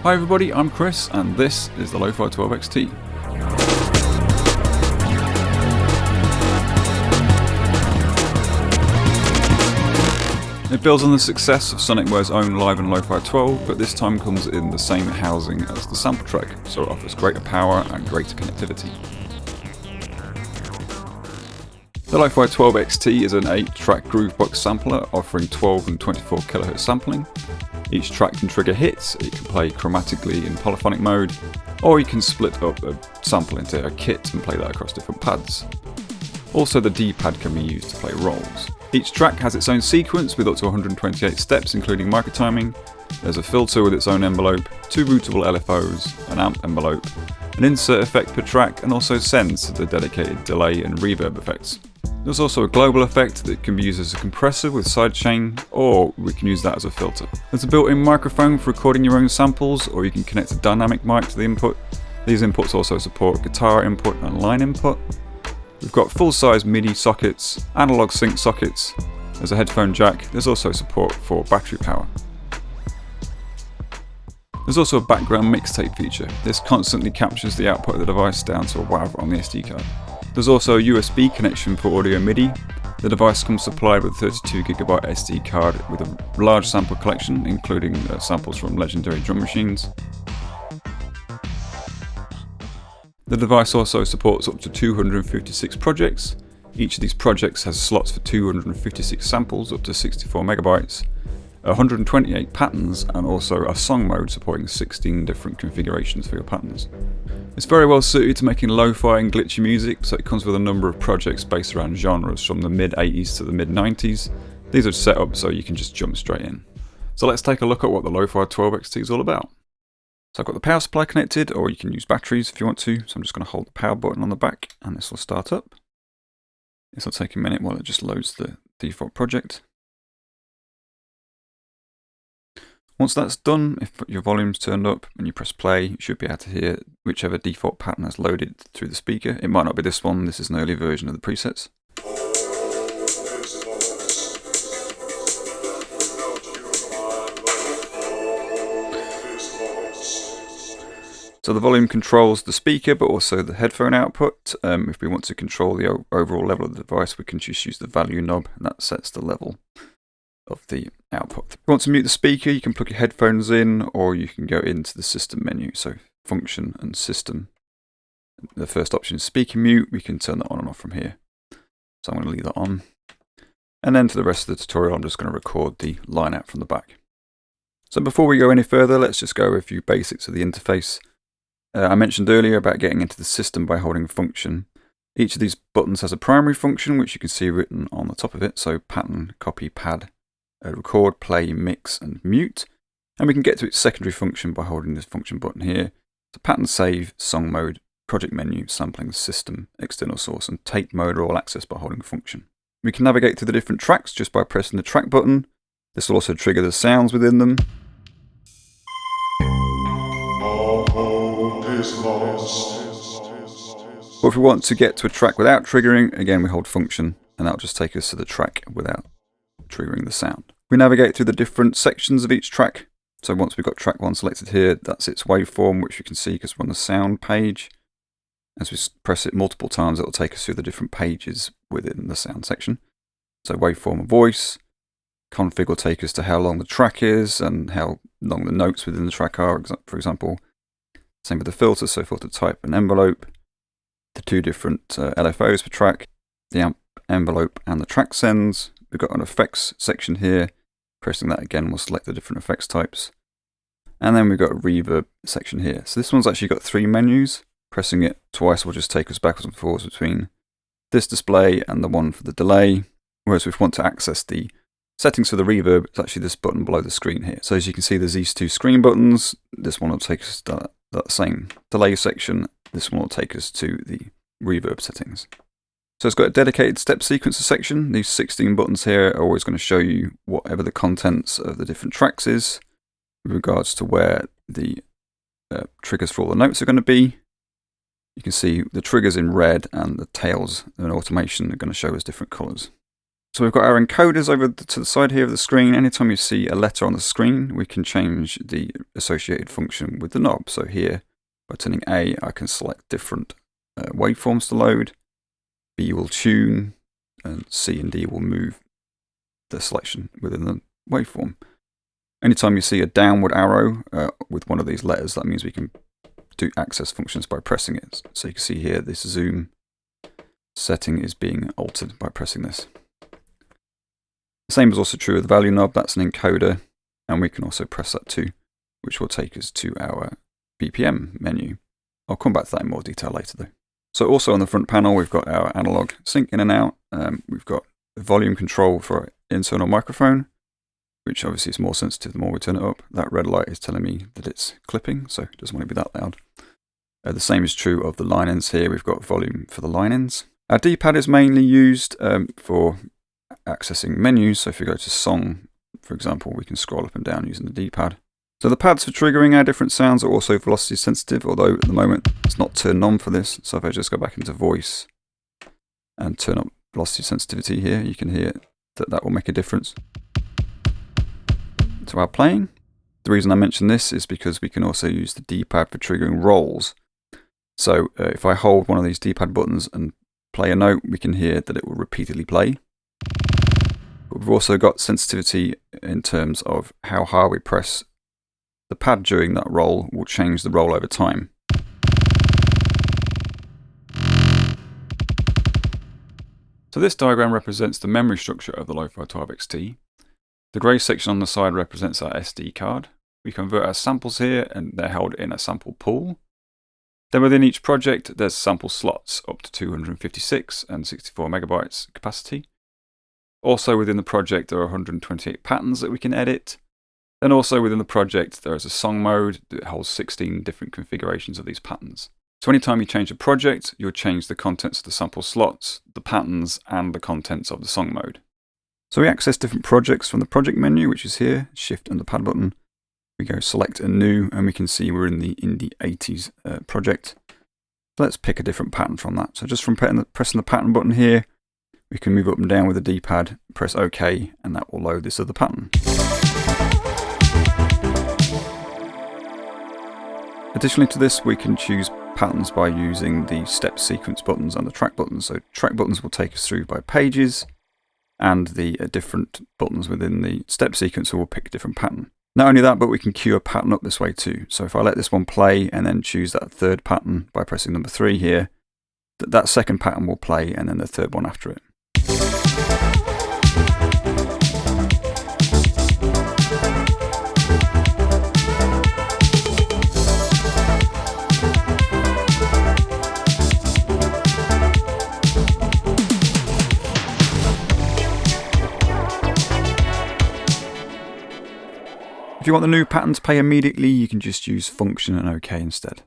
Hi everybody, I'm Chris and this is the Lofi-12 XT. It builds on the success of Sonicware's own Live and Lofi-12, but this time comes in the same housing as the sample track, so it offers greater power and greater connectivity. The Lofi-12 XT is an 8-track Groovebox sampler offering 12 and 24 kHz sampling. Each track can trigger hits, it can play chromatically in polyphonic mode, or you can split up a sample into a kit and play that across different pads. Also the D-pad can be used to play rolls. Each track has its own sequence with up to 128 steps including microtiming. There's a filter with its own envelope, 2 routable LFOs, an amp envelope, an insert effect per track, and also sends the dedicated delay and reverb effects. There's also a global effect that can be used as a compressor with sidechain, or we can use that as a filter. There's a built-in microphone for recording your own samples, or you can connect a dynamic mic to the input. These inputs also support guitar input and line input. We've got full-size MIDI sockets, analog sync sockets, there's a headphone jack, there's also support for battery power. There's also a background mixtape feature. This constantly captures the output of the device down to a WAV on the SD card. There's also a USB connection for audio MIDI. The device comes supplied with a 32GB SD card with a large sample collection, including samples from legendary drum machines. The device also supports up to 256 projects. Each of these projects has slots for 256 samples up to 64 megabytes, 128 patterns, and also a song mode supporting 16 different configurations for your patterns. It's very well suited to making lo-fi and glitchy music, so it comes with a number of projects based around genres from the mid-80s to the mid-90s. These are set up so you can just jump straight in. So let's take a look at what the Lofi-12 XT is all about. So I've got the power supply connected, or you can use batteries if you want to. So I'm just going to hold the power button on the back and this will start up. This will take a minute while it just loads the default project. Once that's done, if your volume's turned up and you press play, you should be able to hear whichever default pattern has loaded through the speaker. It might not be this one, this is an early version of the presets. So the volume controls the speaker but also the headphone output. If we want to control the overall level of the device, we can just use the value knob and that sets the level of the output. If you want to mute the speaker, you can plug your headphones in, or you can go into the system menu, so function and system. The first option is speaker mute, we can turn that on and off from here. So I'm going to leave that on. And then for the rest of the tutorial, I'm just going to record the line out from the back. So before we go any further, let's just go over a few basics of the interface. I mentioned earlier about getting into the system by holding function. Each of these buttons has a primary function, which you can see written on the top of it, so pattern, copy, pad, record, play, mix, and mute. And we can get to its secondary function by holding this function button here. So pattern save, song mode, project menu, sampling, system, external source, and tape mode are all accessed by holding function. We can navigate through the different tracks just by pressing the track button. This will also trigger the sounds within them. But if we want to get to a track without triggering, again we hold function, and that'll just take us to the track without triggering the sound. We navigate through the different sections of each track. So once we've got track 1 selected here, that's its waveform, which we can see because we're on the sound page. As we press it multiple times, it'll take us through the different pages within the sound section. So waveform of voice, config will take us to how long the track is and how long the notes within the track are, for example. Same with the filter, so filter type and envelope, the 2 different LFOs per track, the amp envelope and the track sends. We've got an effects section here. Pressing that again will select the different effects types. And then we've got a reverb section here. So this one's actually got 3 menus. Pressing it twice will just take us backwards and forwards between this display and the one for the delay. Whereas if we want to access the settings for the reverb, it's actually this button below the screen here. So as you can see, there's these 2 screen buttons. This one will take us to that same delay section. This one will take us to the reverb settings. So it's got a dedicated step sequencer section. These 16 buttons here are always going to show you whatever the contents of the different tracks is with regards to where the triggers for all the notes are going to be. You can see the triggers in red and the tails and automation are going to show us different colors. So we've got our encoders over to the side here of the screen. Anytime you see a letter on the screen, we can change the associated function with the knob. So here, by turning A, I can select different waveforms to load. B will tune, and C and D will move the selection within the waveform. Anytime you see a downward arrow with one of these letters, that means we can do access functions by pressing it. So you can see here, this zoom setting is being altered by pressing this. The same is also true of the value knob. That's an encoder, and we can also press that too, which will take us to our BPM menu. I'll come back to that in more detail later though. So also on the front panel, we've got our analog sync in and out. We've got the volume control for our internal microphone, which obviously is more sensitive the more we turn it up. That red light is telling me that it's clipping, so it doesn't want to be that loud. The same is true of the line ends here. We've got volume for the line ends. Our D-pad is mainly used for accessing menus. So if you go to song, for example, we can scroll up and down using the D-pad. So the pads for triggering our different sounds are also velocity sensitive, although at the moment it's not turned on for this. So if I just go back into voice and turn up velocity sensitivity here, you can hear that will make a difference to our playing. The reason I mention this is because we can also use the D-pad for triggering rolls. So if I hold one of these D-pad buttons and play a note, we can hear that it will repeatedly play. But we've also got sensitivity in terms of how hard we press the pad during that roll will change the roll over time. So this diagram represents the memory structure of the Lofi-12 XT. The grey section on the side represents our SD card. We convert our samples here, and they're held in a sample pool. Then within each project, there's sample slots up to 256 and 64 megabytes capacity. Also within the project, there are 128 patterns that we can edit. Then also within the project, there is a song mode that holds 16 different configurations of these patterns. So anytime you change a project, you'll change the contents of the sample slots, the patterns, and the contents of the song mode. So we access different projects from the project menu, which is here, shift and the pad button. We go select a new, and we can see we're in the Indie 80s project. So let's pick a different pattern from that. So just from pressing the pattern button here, we can move up and down with the D-pad, press OK, and that will load this other pattern. Additionally to this, we can choose patterns by using the step sequence buttons and the track buttons. So track buttons will take us through by pages, and the different buttons within the step sequence will pick a different pattern. Not only that, but we can queue a pattern up this way too. So if I let this one play and then choose that third pattern by pressing number 3 here, that second pattern will play and then the third one after it. If you want the new pattern to play immediately, you can just use function and OK instead.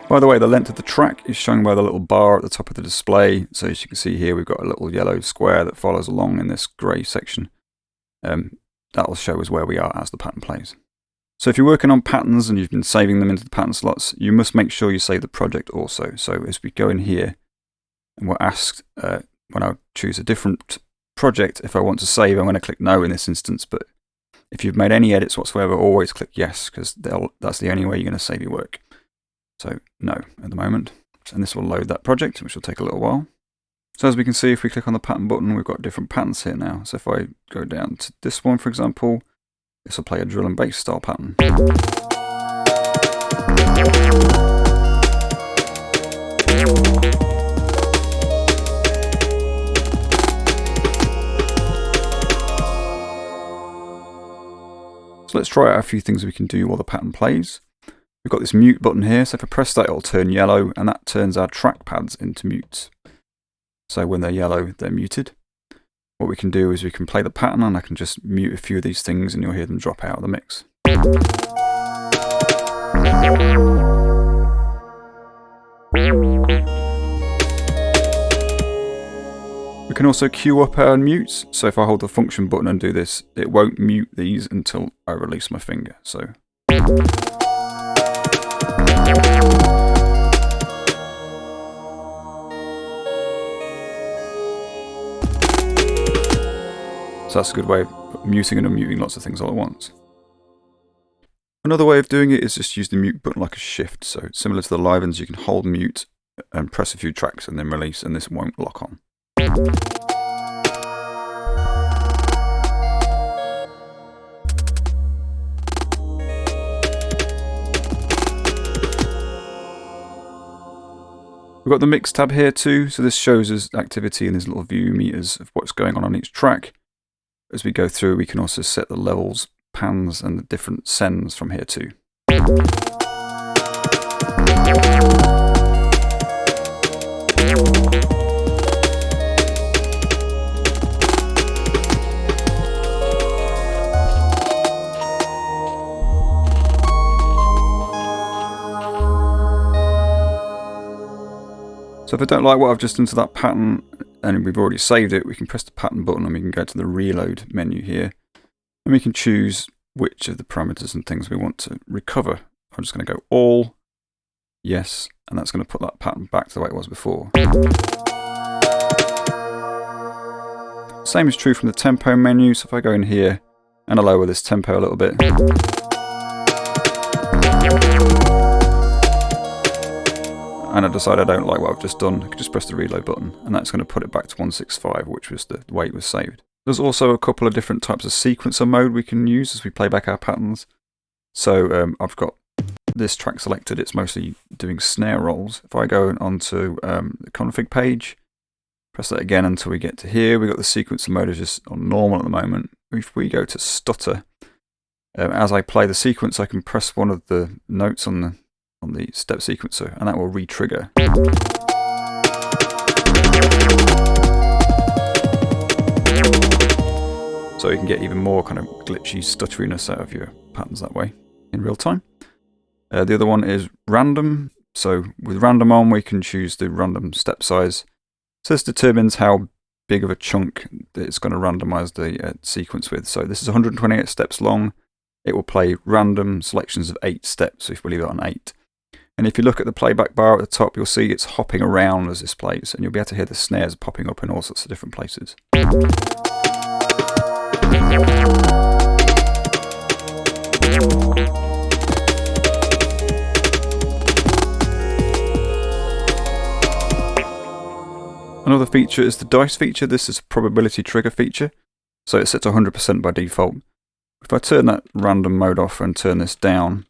By the way, the length of the track is shown by the little bar at the top of the display. So as you can see here, we've got a little yellow square that follows along in this grey section. That will show us where we are as the pattern plays. So if you're working on patterns and you've been saving them into the pattern slots, you must make sure you save the project also. So as we go in here, and we're asked when I choose a different project, if I want to save, I'm going to click no in this instance. But if you've made any edits whatsoever, always click yes, because that's the only way you're going to save your work. So no at the moment. And this will load that project, which will take a little while. So as we can see, if we click on the pattern button, we've got different patterns here now. So if I go down to this one, for example, this will play a drill and bass style pattern. So let's try out a few things we can do while the pattern plays. We've got this mute button here, so if I press that, it'll turn yellow, and that turns our track pads into mutes. So when they're yellow, they're muted. What we can do is we can play the pattern, and I can just mute a few of these things, and you'll hear them drop out of the mix. We can also queue up our mutes. So if I hold the function button and do this, it won't mute these until I release my finger. So So that's a good way of muting and unmuting lots of things all at once. Another way of doing it is just use the mute button like a shift. So similar to the live ones, you can hold mute and press a few tracks and then release, and this won't lock on. We've got the mix tab here too, so this shows us activity in these little view meters of what's going on each track. As we go through, we can also set the levels, pans, and the different sends from here too. So if I don't like what I've just done to that pattern, and we've already saved it, we can press the pattern button and we can go to the reload menu here. And we can choose which of the parameters and things we want to recover. I'm just going to go all, yes, and that's going to put that pattern back to the way it was before. Same is true from the tempo menu, so if I go in here and I lower this tempo a little bit, and I decide I don't like what I've just done, I can just press the reload button, and that's going to put it back to 165, which was the way it was saved. There's also a couple of different types of sequencer mode we can use as we play back our patterns. So I've got this track selected, it's mostly doing snare rolls. If I go onto the config page, press that again until we get to here, we've got the sequencer mode is just on normal at the moment. If we go to stutter, as I play the sequence, I can press one of the notes on the step sequencer, and that will re-trigger. So you can get even more kind of glitchy stutteriness out of your patterns that way in real time. The other one is random. So with random on, we can choose the random step size. So this determines how big of a chunk that it's going to randomize the sequence with. So this is 128 steps long. It will play random selections of 8 steps, so if we leave it on 8. And if you look at the playback bar at the top, you'll see it's hopping around as this plays, and you'll be able to hear the snares popping up in all sorts of different places. Another feature is the dice feature. This is a probability trigger feature, so it's set to 100% by default. If I turn that random mode off and turn this down,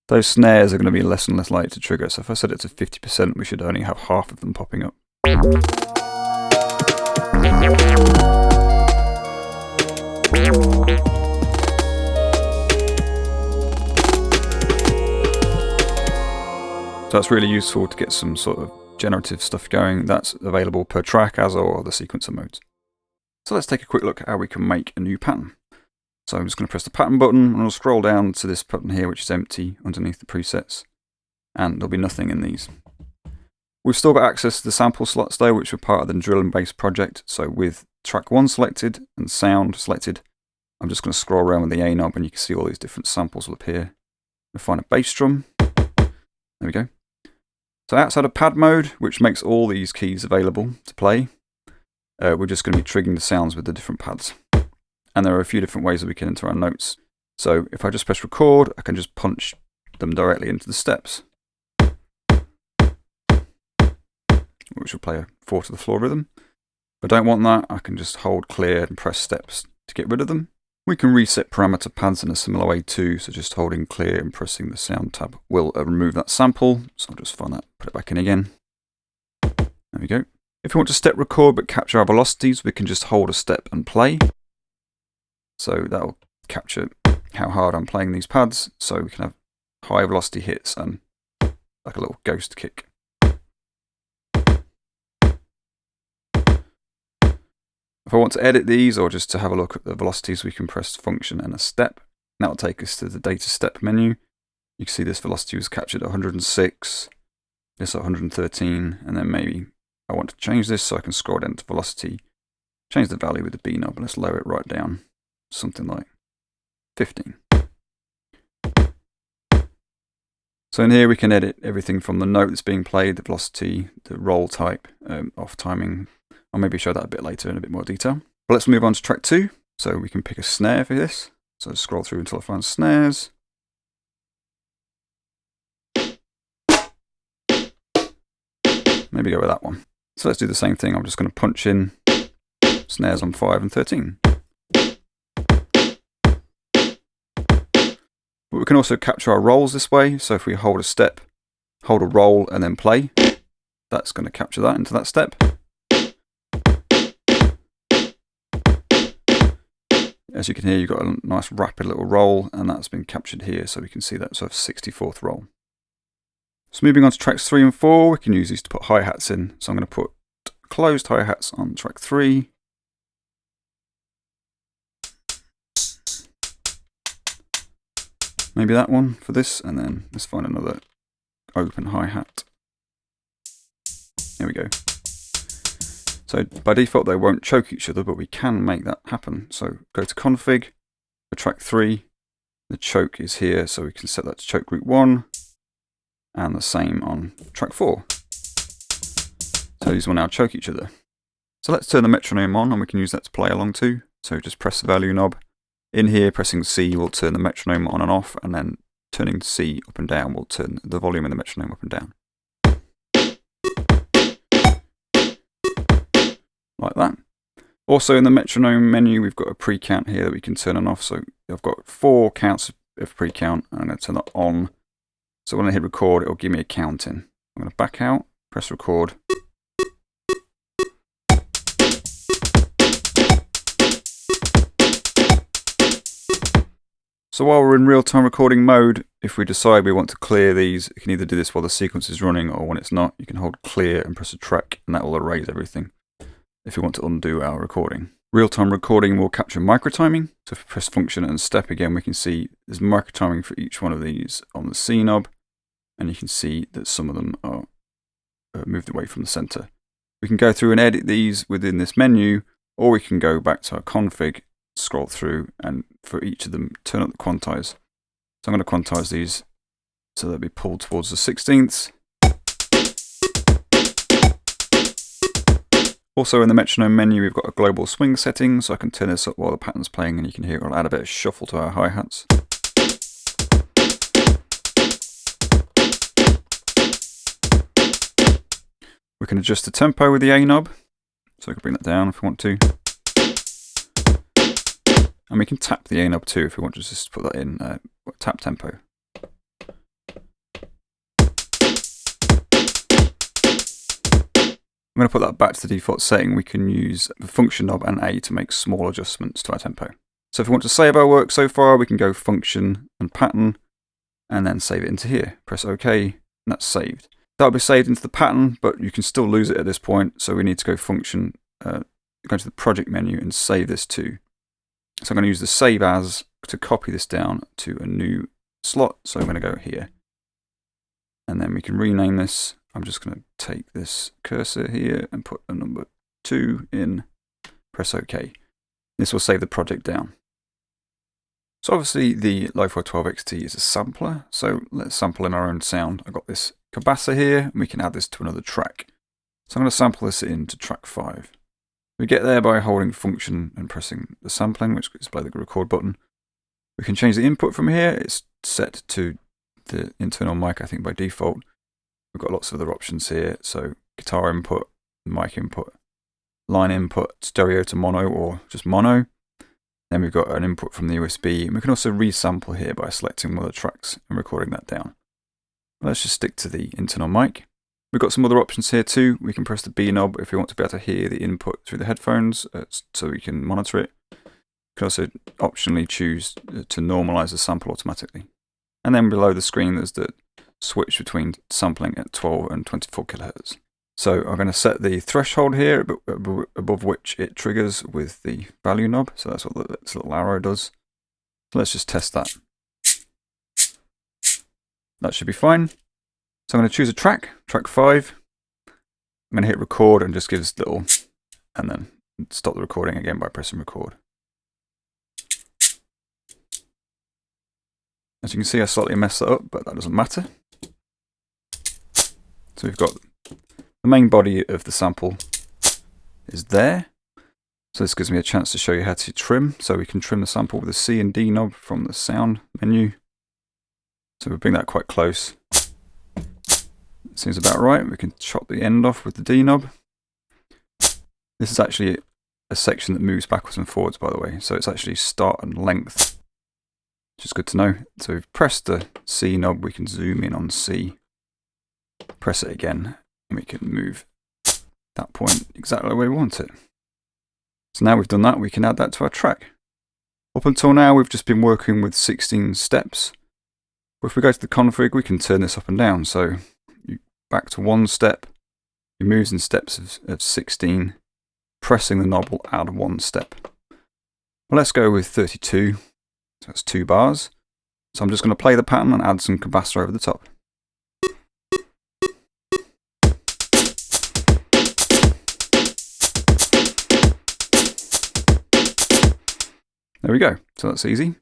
those snares are going to be less and less likely to trigger. So if I set it to 50%, we should only have half of them popping up. So that's really useful to get some sort of generative stuff going. That's available per track, as are the sequencer modes. So let's take a quick look at how we can make a new pattern. So I'm just going to press the pattern button, and I'll scroll down to this button here, which is empty underneath the presets, and there'll be nothing in these. We've still got access to the sample slots though, which were part of the drill and bass project. So with track 1 selected and sound selected, I'm just going to scroll around with the A knob, and you can see all these different samples will appear. We'll find a bass drum. There we go. So outside of pad mode, which makes all these keys available to play, we're just going to be triggering the sounds with the different pads. And there are a few different ways that we can enter our notes. So if I just press record, I can just punch them directly into the steps, which will play a 4 to the floor rhythm. If I don't want that, I can just hold clear and press steps to get rid of them. We can reset parameter pads in a similar way too, so just holding clear and pressing the sound tab will remove that sample. So I'll just find that, put it back in again. There we go. If we want to step record but capture our velocities, we can just hold a step and play. So that will capture how hard I'm playing these pads, so we can have high velocity hits and like a little ghost kick. If I want to edit these or just to have a look at the velocities, we can press function and a step. That will take us to the data step menu. You can see this velocity was captured at 106, this at 113, and then maybe I want to change this, so I can scroll down to velocity, change the value with the B knob, and let's lower it right down. Something like 15. So in here we can edit everything from the note that's being played, the velocity, the roll type, off timing. I'll maybe show that a bit later in a bit more detail. But let's move on to track 2. So we can pick a snare for this. So scroll through until I find snares. Maybe go with that one. So let's do the same thing. I'm just going to punch in snares on 5 and 13. But we can also capture our rolls this way. So if we hold a step, hold a roll and then play, that's going to capture that into that step. As you can hear, you've got a nice rapid little roll, and that's been captured here, so we can see that sort of 64th roll. So moving on to tracks 3 and 4, we can use these to put hi-hats in. So I'm going to put closed hi-hats on track 3. Maybe that one for this, and then let's find another open hi-hat. There we go. So by default they won't choke each other, but we can make that happen. So go to config, for track 3, the choke is here, so we can set that to choke group 1, and the same on track 4. So these will now choke each other. So let's turn the metronome on, and we can use that to play along too. So just press the value knob. In here, pressing C will turn the metronome on and off, and then turning C up and down will turn the volume in the metronome up and down. Like that. Also in the metronome menu, we've got a pre-count here that we can turn on off. So I've got 4 counts of pre-count, and I'm going to turn that on. So when I hit record, it'll give me a count in. I'm going to back out, press record. So while we're in real-time recording mode, if we decide we want to clear these, you can either do this while the sequence is running or when it's not. You can hold clear and press a track, and that will erase everything if you want to undo our recording. Real-time recording will capture microtiming. So if we press function and step again, we can see there's microtiming for each one of these on the C knob, and you can see that some of them are moved away from the center. We can go through and edit these within this menu, or we can go back to our config, scroll through, and for each of them turn up the quantize. So I'm going to quantize these so they'll be pulled towards the 16ths. Also in the metronome menu, we've got a global swing setting, so I can turn this up while the pattern's playing, and you can hear it'll add a bit of shuffle to our hi-hats. We can adjust the tempo with the A knob, so I can bring that down if we want to. And we can tap the A knob too if we want to just put that in tap tempo. I'm going to put that back to the default setting. We can use the function knob and A to make small adjustments to our tempo. So if we want to save our work so far, we can go function and pattern, and then save it into here. Press OK, and that's saved. That'll be saved into the pattern, but you can still lose it at this point. So we need to go function, go to the project menu and save this to. So I'm going to use the save as to copy this down to a new slot. So I'm going to go here. And then we can rename this. I'm just going to take this cursor here and put a number 2 in. Press OK. This will save the project down. So obviously the Lofi-12 XT is a sampler. So let's sample in our own sound. I've got this capacitor here, and we can add this to another track. So I'm going to sample this into track 5. We get there by holding function and pressing the sampling, which is below the record button. We can change the input from here. It's set to the internal mic, I think, by default. We've got lots of other options here. So guitar input, mic input, line input, stereo to mono or just mono. Then we've got an input from the USB. And we can also resample here by selecting one of the tracks and recording that down. Let's just stick to the internal mic. We've got some other options here too. We can press the B knob if we want to be able to hear the input through the headphones so we can monitor it. We can also optionally choose to normalize the sample automatically. And then below the screen there's the switch between sampling at 12 and 24 kHz. So I'm going to set the threshold here above which it triggers with the value knob. So that's what this little arrow does. So let's just test that. That should be fine. So I'm going to choose a track 5. I'm going to hit record and just give this little, and then stop the recording again by pressing record. As you can see, I slightly messed that up, but that doesn't matter. So we've got the main body of the sample is there. So this gives me a chance to show you how to trim. So we can trim the sample with the C and D knob from the sound menu. So we bring that quite close. Seems about right. We can chop the end off with the D knob. This is actually a section that moves backwards and forwards, by the way. So it's actually start and length, which is good to know. So we've pressed the C knob, we can zoom in on C. Press it again, and we can move that point exactly the way we want it. So now we've done that, we can add that to our track. Up until now, we've just been working with 16 steps. But if we go to the config, we can turn this up and down. So you back to 1 step, it moves in steps of 16. Pressing the knob will add 1 step. Well, let's go with 32. So that's 2 bars. So I'm just going to play the pattern and add some compressor over the top. There we go. So that's easy.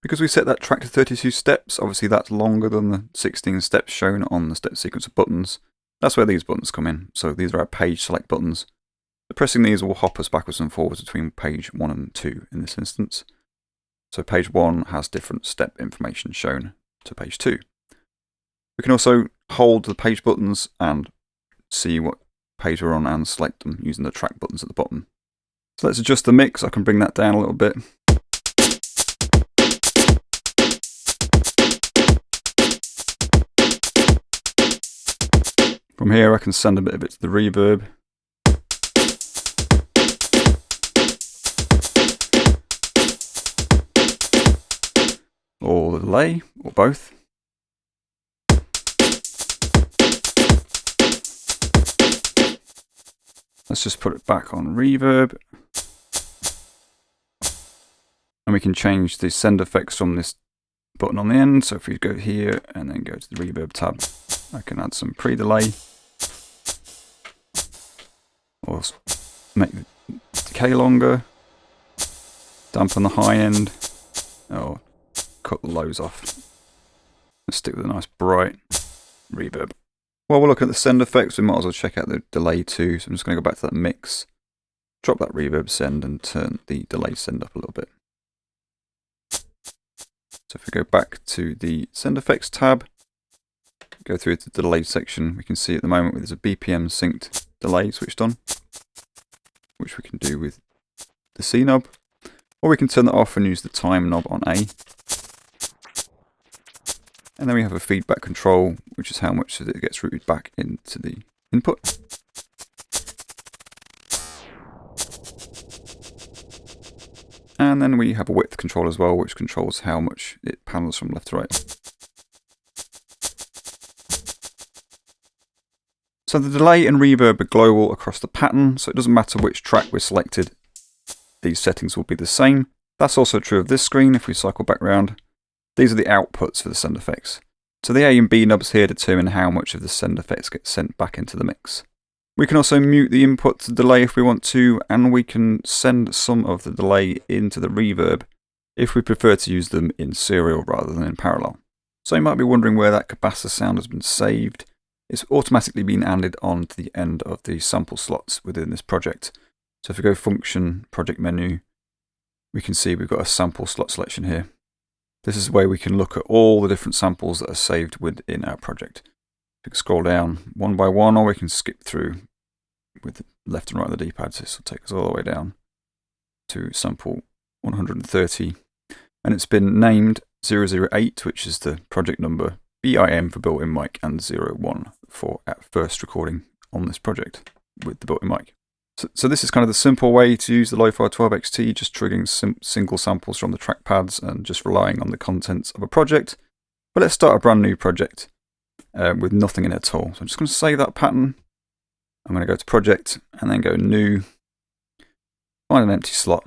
Because we set that track to 32 steps, obviously that's longer than the 16 steps shown on the step sequence of buttons. That's where these buttons come in. So these are our page select buttons. So pressing these will hop us backwards and forwards between page 1 and 2 in this instance. So page 1 has different step information shown to page 2. We can also hold the page buttons and see what page we're on and select them using the track buttons at the bottom. So let's adjust the mix. I can bring that down a little bit. From here I can send a bit of it to the reverb. Or the delay, or both. Let's just put it back on reverb. And we can change the send effects from this button on the end. So if we go here and then go to the reverb tab, I can add some pre-delay. Or make the decay longer. Dampen the high end. Or cut the lows off. Let's stick with a nice bright reverb. While we're looking at the send effects, we might as well check out the delay too. So I'm just going to go back to that mix, drop that reverb send and turn the delay send up a little bit. So if we go back to the send effects tab, go through to the delay section, we can see at the moment there's a BPM synced delay switched on, which we can do with the C knob, or we can turn that off and use the time knob on A. And then we have a feedback control, which is how much of it gets routed back into the input. And then we have a width control as well, which controls how much it panels from left to right. So the delay and reverb are global across the pattern, so it doesn't matter which track we're selected, these settings will be the same. That's also true of this screen. If we cycle back round, these are the outputs for the send effects. So the A and B knobs here determine how much of the send effects get sent back into the mix. We can also mute the input to delay if we want to, and we can send some of the delay into the reverb if we prefer to use them in serial rather than in parallel. So you might be wondering where that capacitor sound has been saved. It's automatically been added on to the end of the sample slots within this project. So if we go function, project menu, we can see we've got a sample slot selection here. This is the way we can look at all the different samples that are saved within our project. We can scroll down one by one, or we can skip through with the left and right of the D-pad. So this will take us all the way down to sample 130. And it's been named 008, which is the project number, BIM for built-in mic, and 01 for our first recording on this project with the built-in mic. So this is kind of the simple way to use the Lofi-12 XT, just triggering single samples from the trackpads and just relying on the contents of a project. But let's start a brand new project with nothing in it at all. So I'm just going to save that pattern. I'm going to go to project and then go new, find an empty slot.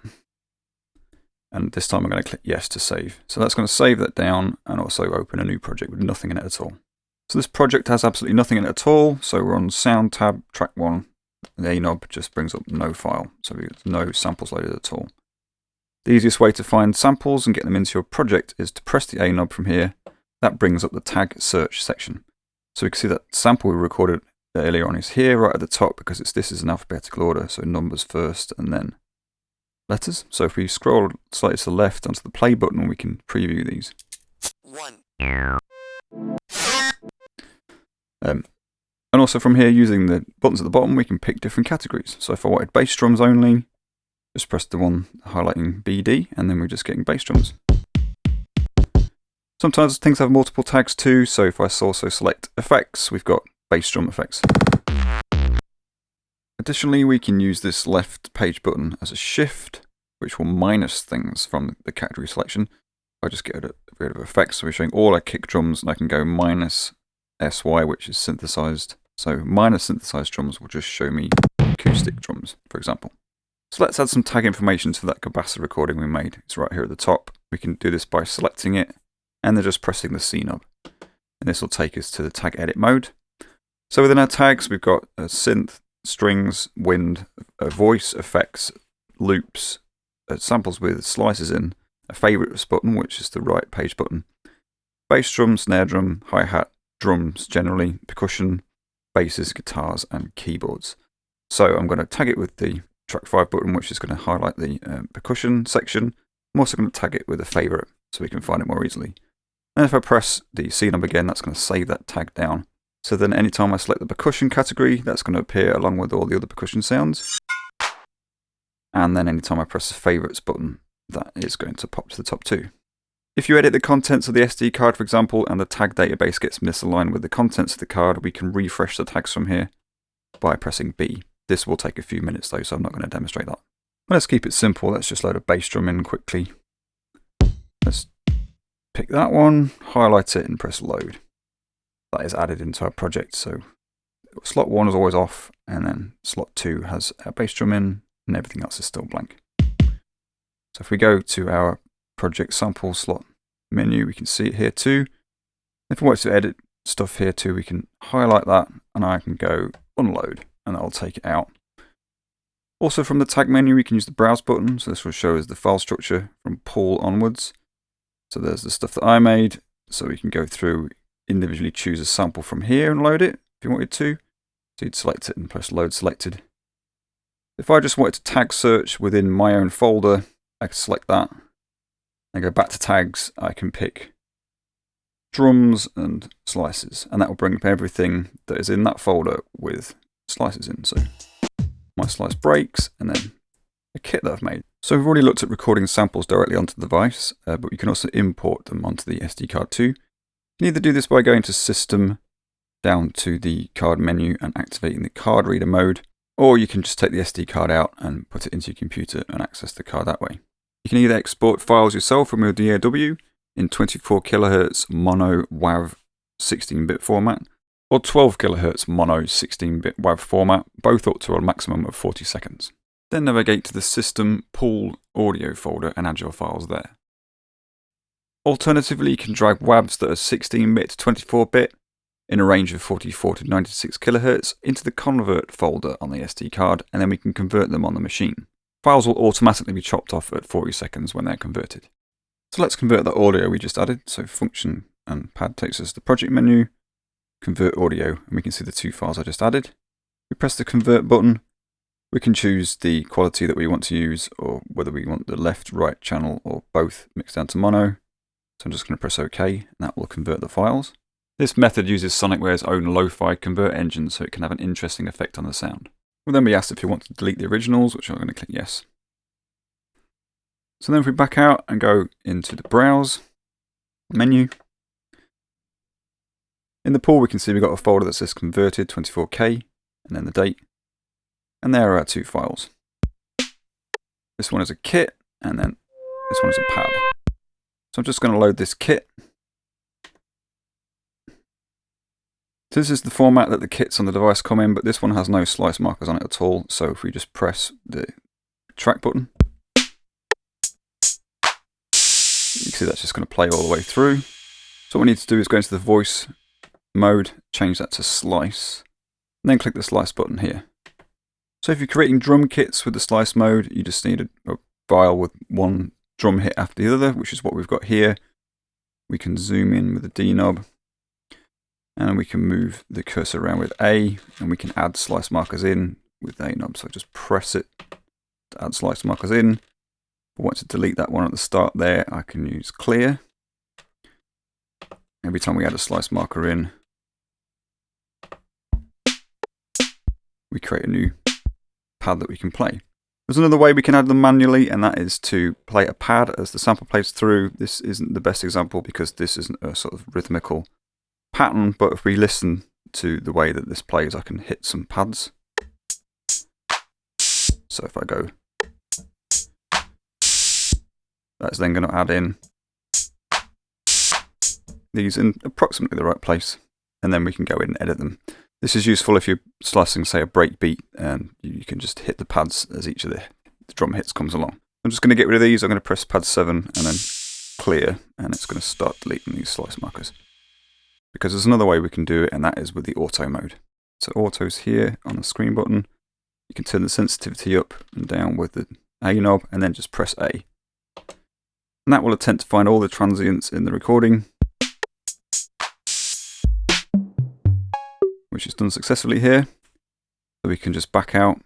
And this time I'm going to click yes to save. So that's going to save that down and also open a new project with nothing in it at all. So this project has absolutely nothing in it at all. So we're on sound tab, track 1. The A knob just brings up no file, so there's no samples loaded at all. The easiest way to find samples and get them into your project is to press the A knob from here. That brings up the tag search section. So we can see that sample we recorded earlier on is here right at the top because this is in alphabetical order, so numbers first and then letters. So if we scroll slightly to the left onto the play button, we can preview these. And also from here, using the buttons at the bottom, we can pick different categories. So if I wanted bass drums only, just press the one highlighting BD, and then we're just getting bass drums. Sometimes things have multiple tags too, so if I also select effects, we've got bass drum effects. Additionally, we can use this left page button as a shift, which will minus things from the category selection. I just get rid of effects, so we're showing all our kick drums, and I can go minus SY, which is synthesized. So minus synthesized drums will just show me acoustic drums, for example. So let's add some tag information to that capacitor recording we made. It's right here at the top. We can do this by selecting it and then just pressing the C knob. And this will take us to the tag edit mode. So within our tags, we've got a synth, strings, wind, a voice, effects, loops, samples with slices in, a favorites button, which is the right page button, bass drum, snare drum, hi-hat, drums generally, percussion, basses, guitars, and keyboards. So I'm going to tag it with the track 5 button, which is going to highlight the percussion section. I'm also going to tag it with a favorite so we can find it more easily. And if I press the C knob again, that's going to save that tag down. So then anytime I select the percussion category, that's going to appear along with all the other percussion sounds. And then anytime I press the favorites button, that is going to pop to the top too. If you edit the contents of the SD card, for example, and the tag database gets misaligned with the contents of the card, we can refresh the tags from here by pressing B. This will take a few minutes though, so I'm not going to demonstrate that. But let's keep it simple. Let's just load a bass drum in quickly. Let's pick that one, highlight it, and press load. That is added into our project. So slot 1 is always off, and then slot 2 has our bass drum in, and everything else is still blank. So if we go to our project sample slot menu, we can see it here too. If we want to edit stuff here too, we can highlight that, and I can go unload, and that'll take it out. Also from the tag menu, we can use the browse button. So this will show us the file structure from pull onwards. So there's the stuff that I made. So we can go through, individually choose a sample from here and load it if you wanted to. So you'd select it and press load selected. If I just wanted to tag search within my own folder, I can select that. And go back to tags, I can pick drums and slices, and that will bring up everything that is in that folder with slices in. So my slice breaks, and then a kit that I've made. So we've already looked at recording samples directly onto the device, but you can also import them onto the SD card too. You can either do this by going to System, down to the card menu and activating the card reader mode, or you can just take the SD card out and put it into your computer and access the card that way. You can either export files yourself from your DAW in 24 kHz mono WAV 16-bit format, or 12 kHz mono 16-bit WAV format, both up to a maximum of 40 seconds. Then navigate to the System Pool Audio folder and add your files there. Alternatively, you can drag WAVs that are 16-bit to 24-bit in a range of 44 to 96 kHz into the Convert folder on the SD card, and then we can convert them on the machine. Files will automatically be chopped off at 40 seconds when they're converted. So let's convert the audio we just added. So function and pad takes us to the project menu, convert audio, and we can see the 2 files I just added. We press the convert button. We can choose the quality that we want to use, or whether we want the left, right channel, or both mixed down to mono. So I'm just going to press OK, and that will convert the files. This method uses Sonicware's own lo-fi convert engine, so it can have an interesting effect on the sound. We'll then be asked if you want to delete the originals, which I'm going to click yes. So then if we back out and go into the browse menu, in the pool we can see we've got a folder that says converted 24K and then the date. And there are our 2 files. This one is a kit, and then this one is a pad. So I'm just going to load this kit. So this is the format that the kits on the device come in, but this one has no slice markers on it at all. So if we just press the track button, you can see that's just going to play all the way through. So what we need to do is go into the voice mode, change that to slice, and then click the slice button here. So if you're creating drum kits with the slice mode, you just need a file with one drum hit after the other, which is what we've got here. We can zoom in with the D knob, and we can move the cursor around with A, and we can add slice markers in with the A knob. So just press it to add slice markers in, I want to delete that one at the start there, I can use clear. Every time we add a slice marker in, we create a new pad that we can play. There's another way we can add them manually, and that is to play a pad as the sample plays through. This isn't the best example because this isn't a sort of rhythmical pattern, but if we listen to the way that this plays, I can hit some pads. So if I go, that's then going to add in these in approximately the right place, and then we can go in and edit them. This is useful if you're slicing, say, a break beat, and you can just hit the pads as each of the drum hits comes along. I'm just going to get rid of these. I'm going to press pad 7 and then clear, and it's going to start deleting these slice markers. Because there's another way we can do it, and that is with the auto mode. So auto's here on the screen button. You can turn the sensitivity up and down with the A knob, and then just press A. And that will attempt to find all the transients in the recording, which is done successfully here. So we can just back out.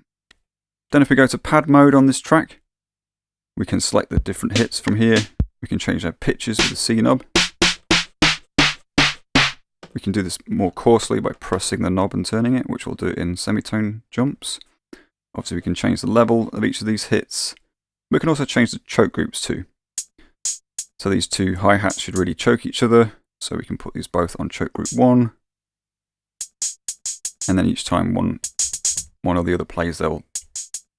Then if we go to pad mode on this track, we can select the different hits from here. We can change our pitches with the C knob. We can do this more coarsely by pressing the knob and turning it, which we'll do in semitone jumps. Obviously we can change the level of each of these hits. We can also change the choke groups too. So these two hi-hats should really choke each other. So we can put these both on choke group 1. And then each time one or the other plays, they'll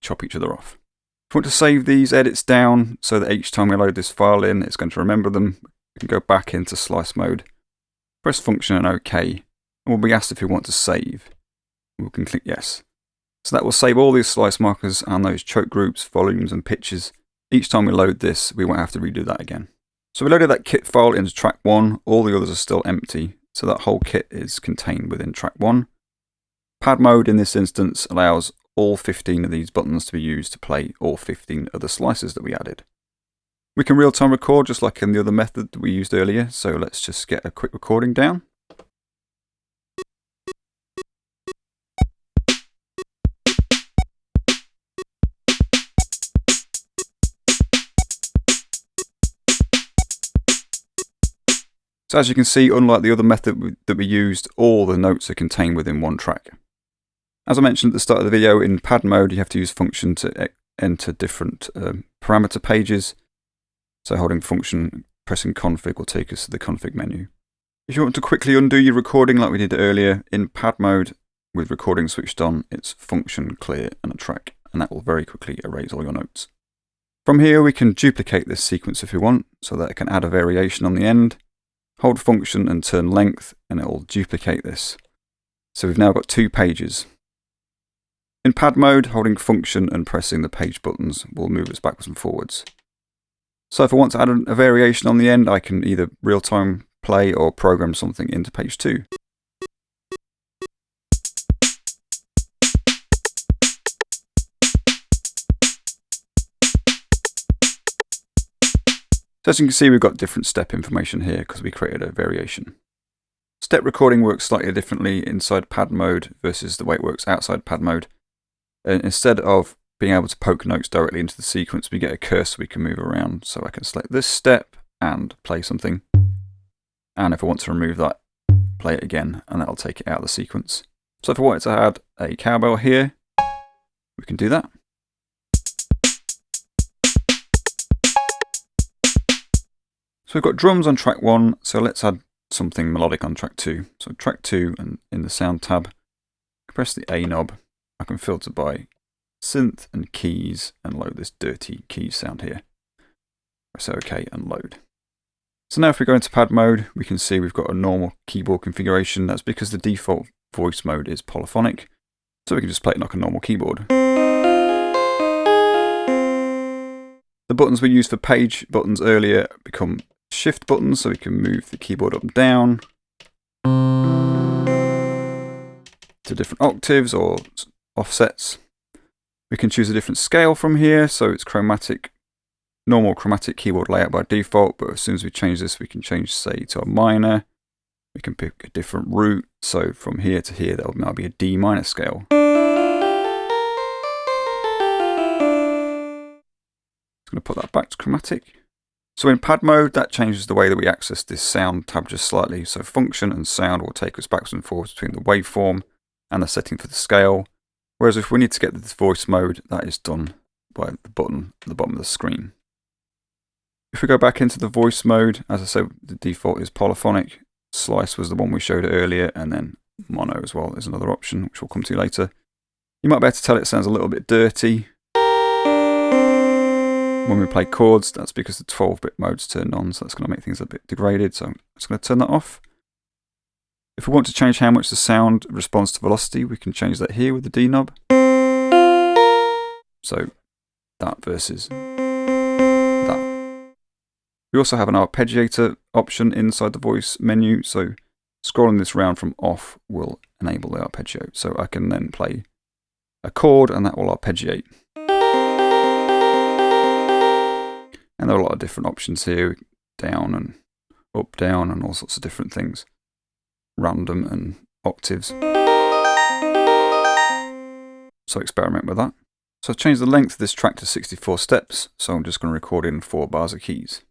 chop each other off. If we want to save these edits down so that each time we load this file in, it's going to remember them, we can go back into slice mode, press function and OK, and we'll be asked if we want to save. We can click yes. So that will save all these slice markers and those choke groups, volumes and pitches. Each time we load this, we won't have to redo that again. So we loaded that kit file into track 1, all the others are still empty, so that whole kit is contained within track 1. Pad mode in this instance allows all 15 of these buttons to be used to play all 15 other slices that we added. We can real-time record just like in the other method that we used earlier, so let's just get a quick recording down. So as you can see, unlike the other method that we used, all the notes are contained within one track. As I mentioned at the start of the video, in pad mode you have to use function to enter different parameter pages. So holding function, pressing config will take us to the config menu. If you want to quickly undo your recording like we did earlier, in pad mode with recording switched on, it's function, clear and a track, and that will very quickly erase all your notes. From here we can duplicate this sequence if we want, so that it can add a variation on the end. Hold function and turn length and it will duplicate this. So we've now got 2 pages. In pad mode, holding function and pressing the page buttons will move us backwards and forwards. So if I want to add a variation on the end, I can either real-time play or program something into page 2. So as you can see, we've got different step information here because we created a variation. Step recording works slightly differently inside pad mode versus the way it works outside pad mode. And instead of being able to poke notes directly into the sequence, we get a cursor we can move around. So I can select this step and play something. And if I want to remove that, play it again, and that'll take it out of the sequence. So if I wanted to add a cowbell here, we can do that. So we've got drums on track 1, so let's add something melodic on track 2. So track 2, and in the sound tab, press the A knob. I can filter by synth and keys and load this dirty keys sound here. Press OK and load. So now if we go into pad mode, we can see we've got a normal keyboard configuration. That's because the default voice mode is polyphonic. So we can just play it like a normal keyboard. The buttons we used for page buttons earlier become shift buttons, so we can move the keyboard up and down to different octaves or offsets. We can choose a different scale from here, so it's chromatic, normal chromatic keyboard layout by default, but as soon as we change this, we can change, say, to a minor. We can pick a different root, so from here to here, that will now be a D minor scale. It's going to put that back to chromatic. So in pad mode, that changes the way that we access this sound tab just slightly. So function and sound will take us backwards and forwards between the waveform and the setting for the scale. Whereas if we need to get to this voice mode, that is done by the button at the bottom of the screen. If we go back into the voice mode, as I said, the default is polyphonic. Slice was the one we showed earlier, and then mono as well is another option, which we'll come to later. You might be able to tell it sounds a little bit dirty. When we play chords, that's because the 12-bit mode's turned on, so that's going to make things a bit degraded, so I'm just going to turn that off. If we want to change how much the sound responds to velocity, we can change that here with the D knob. So that versus that. We also have an arpeggiator option inside the voice menu, so scrolling this round from off will enable the arpeggio. So I can then play a chord and that will arpeggiate. And there are a lot of different options here, down and up, down, and all sorts of different things. Random and octaves. So experiment with that. So I've changed the length of this track to 64 steps, so I'm just going to record in 4 bars of keys.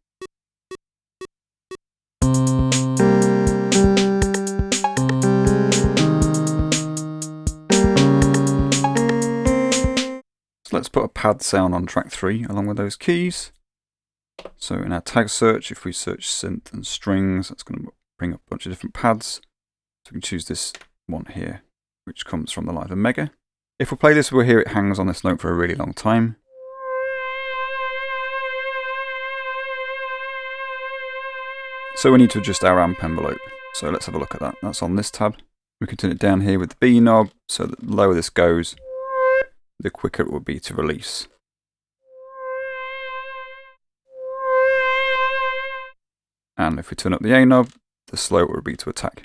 So let's put a pad sound on track 3 along with those keys. So in our tag search, if we search synth and strings, that's going to bring up a bunch of different pads. So we can choose this one here, which comes from the Live and Mega. If we play this, we'll hear it hangs on this note for a really long time. So we need to adjust our amp envelope. So let's have a look at that. That's on this tab. We can turn it down here with the B knob, so that the lower this goes, the quicker it will be to release. And if we turn up the A knob, the slower it will be to attack.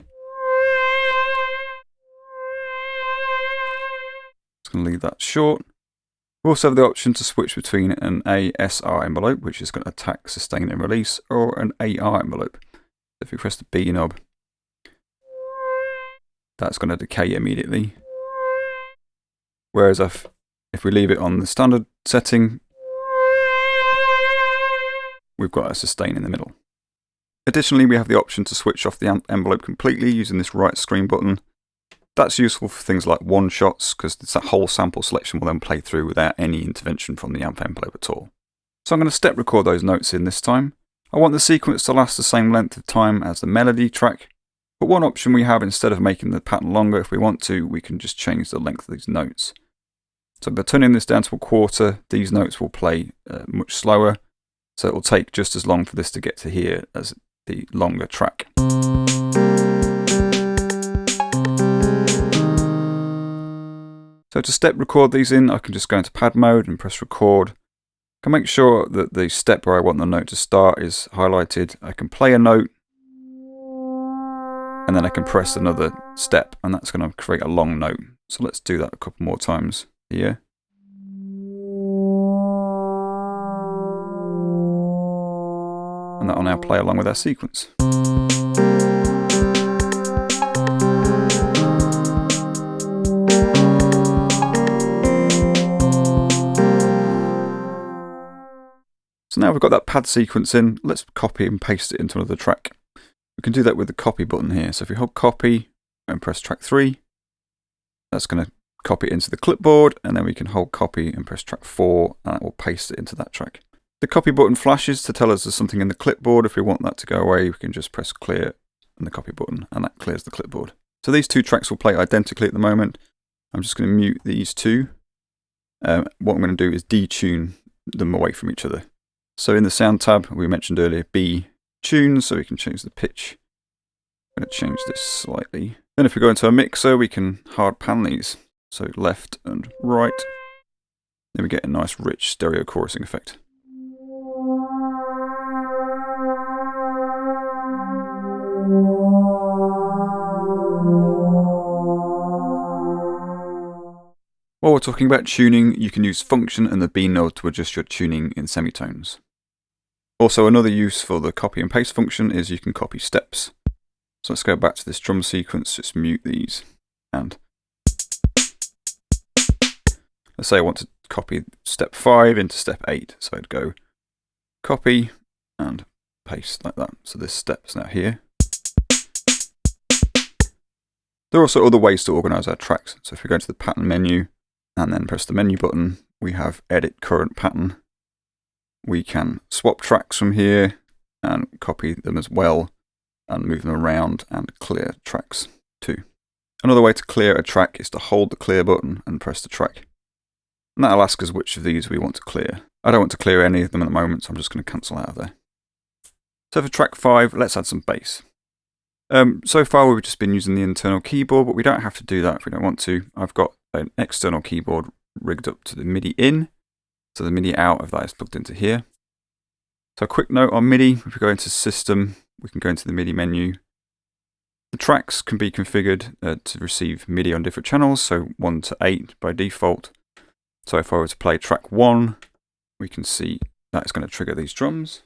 Just going to leave that short. We also have the option to switch between an ASR envelope, which is going to attack, sustain and release, or an AR envelope. If we press the B knob, that's going to decay immediately. Whereas if we leave it on the standard setting, we've got a sustain in the middle. Additionally, we have the option to switch off the envelope completely using this right screen button. That's useful for things like one-shots, because that whole sample selection will then play through without any intervention from the amp envelope at all. So I'm going to step record those notes in this time. I want the sequence to last the same length of time as the melody track, but one option we have, instead of making the pattern longer, if we want to, we can just change the length of these notes. So by turning this down to a quarter, these notes will play much slower, so it will take just as long for this to get to here as the longer track. So to step record these in, I can just go into pad mode and press record. I can make sure that the step where I want the note to start is highlighted. I can play a note, and then I can press another step, and that's going to create a long note. So let's do that a couple more times here. And that will now play along with our sequence. So now we've got that pad sequence in, let's copy and paste it into another track. We can do that with the copy button here. So if we hold copy and press track 3, that's going to copy it into the clipboard, and then we can hold copy and press track 4, and that will paste it into that track. The copy button flashes to tell us there's something in the clipboard. If we want that to go away, we can just press clear and the copy button, and that clears the clipboard. So these two tracks will play identically at the moment. I'm just going to mute these two. What I'm going to do is detune them away from each other. So in the sound tab, we mentioned earlier B tune, so we can change the pitch. I'm going to change this slightly. Then if we go into a mixer, we can hard pan these. So left and right. Then we get a nice rich stereo chorusing effect. While we're talking about tuning, you can use function and the B node to adjust your tuning in semitones. Also, another use for the copy and paste function is you can copy steps. So let's go back to this drum sequence, just mute these, and let's say I want to copy step 5 into step 8. So I'd go copy and paste like that. So this step's now here. There are also other ways to organise our tracks. So if we go to the pattern menu and then press the menu button, we have edit current pattern. We can swap tracks from here and copy them as well and move them around and clear tracks too. Another way to clear a track is to hold the clear button and press the track. And that'll ask us which of these we want to clear. I don't want to clear any of them at the moment, so I'm just going to cancel out of there. So for track 5, let's add some bass. So far we've just been using the internal keyboard, but we don't have to do that if we don't want to. I've got an external keyboard rigged up to the MIDI in, so the MIDI out of that is plugged into here. So a quick note on MIDI, if we go into System, we can go into the MIDI menu. The tracks can be configured to receive MIDI on different channels, so 1 to 8 by default. So if I were to play track 1, we can see that it's going to trigger these drums.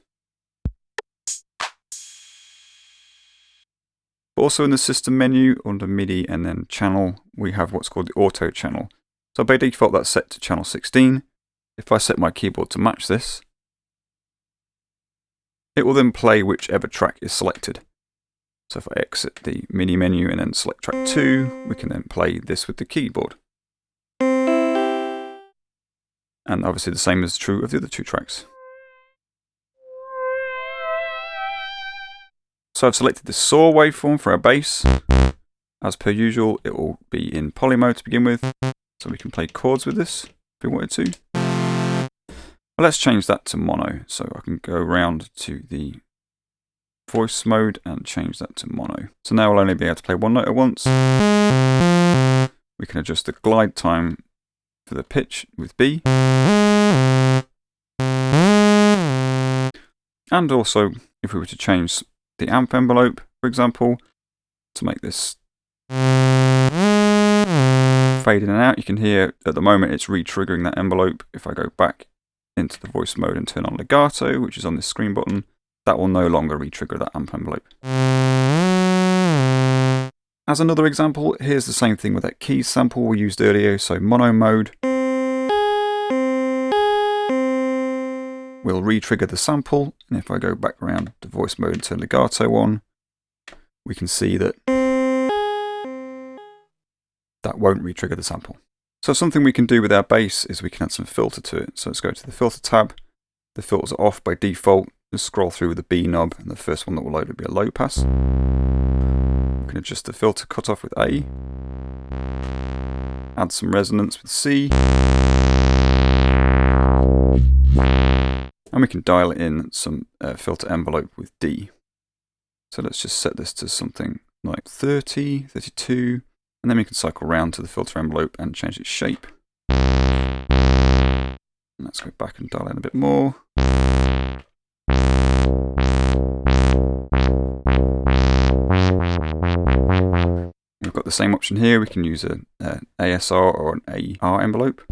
Also in the System menu, under MIDI and then Channel, we have what's called the Auto channel. So by default that's set to channel 16. If I set my keyboard to match this, it will then play whichever track is selected. So if I exit the MIDI menu and then select track 2, we can then play this with the keyboard. And obviously the same is true of the other 2 tracks. So I've selected the saw waveform for our bass. As per usual, it will be in poly mode to begin with, so we can play chords with this if we wanted to. Well, let's change that to mono. So I can go around to the voice mode and change that to mono. So now we'll only be able to play one note at once. We can adjust the glide time for the pitch with B. And also, if we were to change the amp envelope, for example, to make this fade in and out, you can hear at the moment it's re-triggering that envelope. If I go back into the voice mode and turn on legato, which is on this screen button, that will no longer re-trigger that amp envelope. As another example, here's the same thing with that keys sample we used earlier. So mono mode will re-trigger the sample, and if I go back around to voice mode and turn legato on, we can see that that won't re-trigger the sample. So something we can do with our bass is we can add some filter to it. So let's go to the filter tab. The filters are off by default. Just scroll through with the B knob, and the first one that will load will be a low pass. We can adjust the filter cutoff with A. Add some resonance with C. And we can dial in some filter envelope with D. So let's just set this to something like 30, 32. And then we can cycle around to the filter envelope and change its shape. And let's go back and dial in a bit more. We've got the same option here. We can use an ASR or an AR envelope.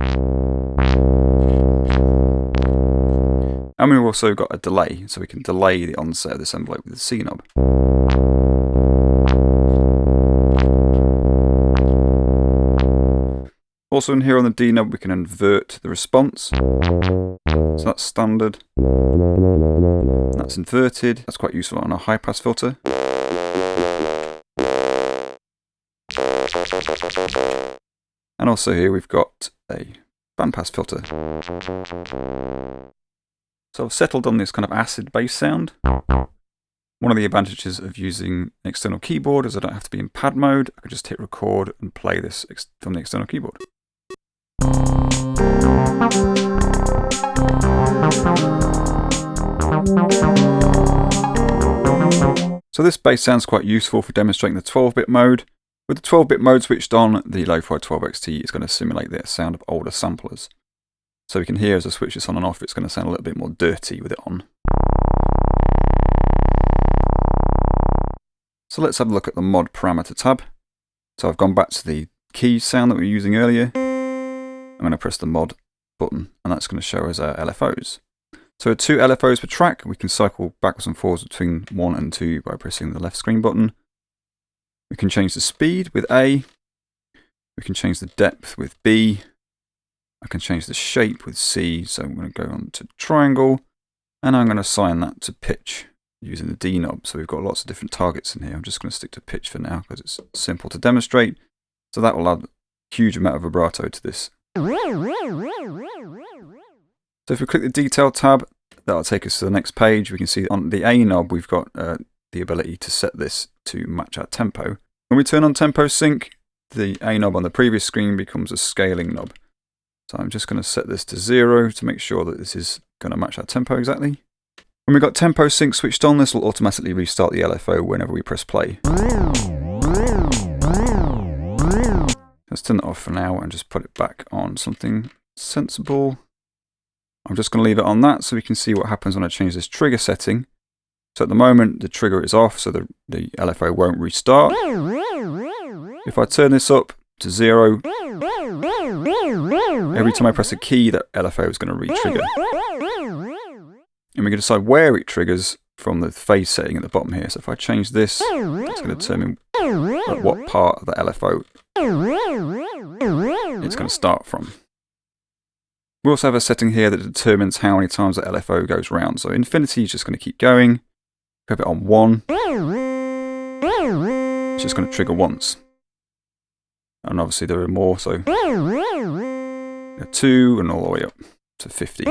And we've also got a delay, so we can delay the onset of this envelope with the C knob. Also in here on the D knob we can invert the response. So that's standard. That's inverted. That's quite useful on a high pass filter. And also here we've got a bandpass filter. So I've settled on this kind of acid bass sound. One of the advantages of using an external keyboard is I don't have to be in pad mode. I can just hit record and play this from the external keyboard. So this bass sounds quite useful for demonstrating the 12-bit mode. With the 12-bit mode switched on, the Lofi-12 XT is going to simulate the sound of older samplers. So we can hear as I switch this on and off, it's going to sound a little bit more dirty with it on. So let's have a look at the mod parameter tab. So I've gone back to the key sound that we were using earlier. I'm going to press the mod button, and that's going to show us our LFOs. So 2 LFOs per track. We can cycle backwards and forwards between 1 and 2 by pressing the left screen button. We can change the speed with A. We can change the depth with B. I can change the shape with C. So I'm going to go on to triangle. And I'm going to assign that to pitch using the D knob. So we've got lots of different targets in here. I'm just going to stick to pitch for now because it's simple to demonstrate. So that will add a huge amount of vibrato to this. So if we click the detail tab, that'll take us to the next page. We can see on the A knob, we've got the ability to set this to match our tempo. When we turn on tempo sync, the A knob on the previous screen becomes a scaling knob. So I'm just going to set this to 0 to make sure that this is going to match our tempo exactly. When we've got tempo sync switched on, this will automatically restart the LFO whenever we press play. Let's turn it off for now and just put it back on something sensible. I'm just going to leave it on that so we can see what happens when I change this trigger setting. So at the moment the trigger is off, so the LFO won't restart. If I turn this up to 0, every time I press a key, that LFO is going to re-trigger. And we can decide where it triggers from the phase setting at the bottom here. So if I change this, it's going to determine at what part of the LFO it's going to start from. We also have a setting here that determines how many times the LFO goes round. So infinity is just going to keep going. Have it on 1. It's just going to trigger once. And obviously there are more, so 2 and all the way up to 50.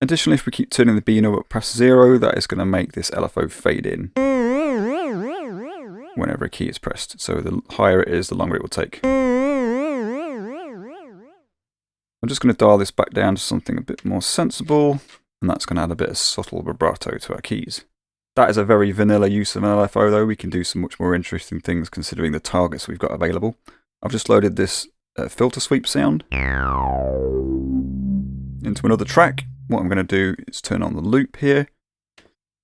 Additionally, if we keep turning the B knob up past 0, that is going to make this LFO fade in whenever a key is pressed. So the higher it is, the longer it will take. I'm just going to dial this back down to something a bit more sensible, and that's going to add a bit of subtle vibrato to our keys. That is a very vanilla use of an LFO though. We can do some much more interesting things considering the targets we've got available. I've just loaded this filter sweep sound into another track. What I'm going to do is turn on the loop here.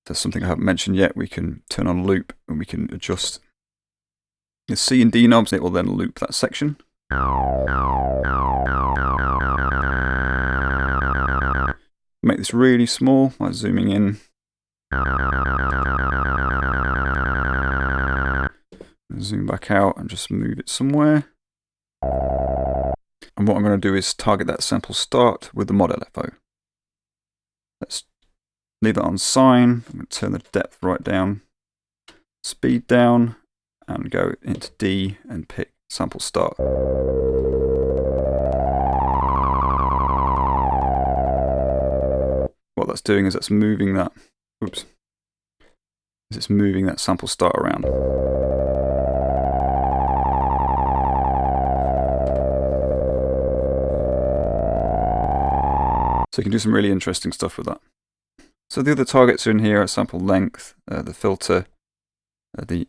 There's something I haven't mentioned yet. We can turn on loop and we can adjust the C and D knobs, and it will then loop that section. Make this really small by zooming in. Zoom back out and just move it somewhere. And what I'm going to do is target that sample start with the mod LFO. Let's leave it on sine. I'm going to turn the depth right down, speed down, and go into D and pick sample start. What that's doing is that's moving that, it's moving that sample start around. So you can do some really interesting stuff with that. So the other targets are in here are sample length, the filter, the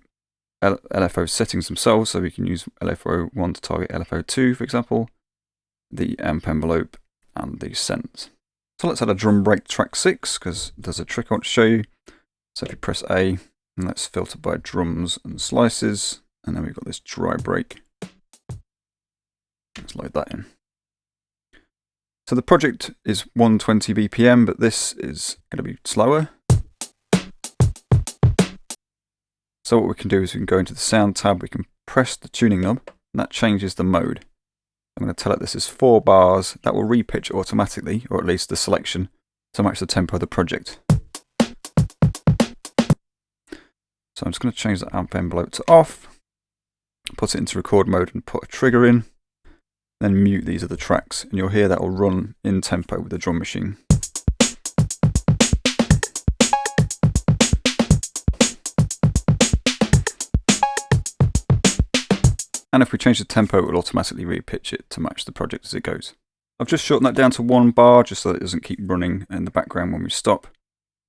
LFO settings themselves, so we can use LFO1 to target LFO2, for example, the amp envelope, and the sense. So let's add a drum break track 6, because there's a trick I want to show you. So if you press A, and let's filter by drums and slices, and then we've got this dry break. Let's load that in. So the project is 120 BPM, but this is going to be slower. So what we can do is we can go into the sound tab, we can press the tuning knob, and that changes the mode. I'm going to tell it this is 4 bars. That will repitch automatically, or at least the selection, to match the tempo of the project. So I'm just going to change the amp envelope to off, put it into record mode and put a trigger in, then mute these other tracks, and you'll hear that will run in tempo with the drum machine. And if we change the tempo, it will automatically repitch it to match the project as it goes. I've just shortened that down to 1 bar just so that it doesn't keep running in the background when we stop.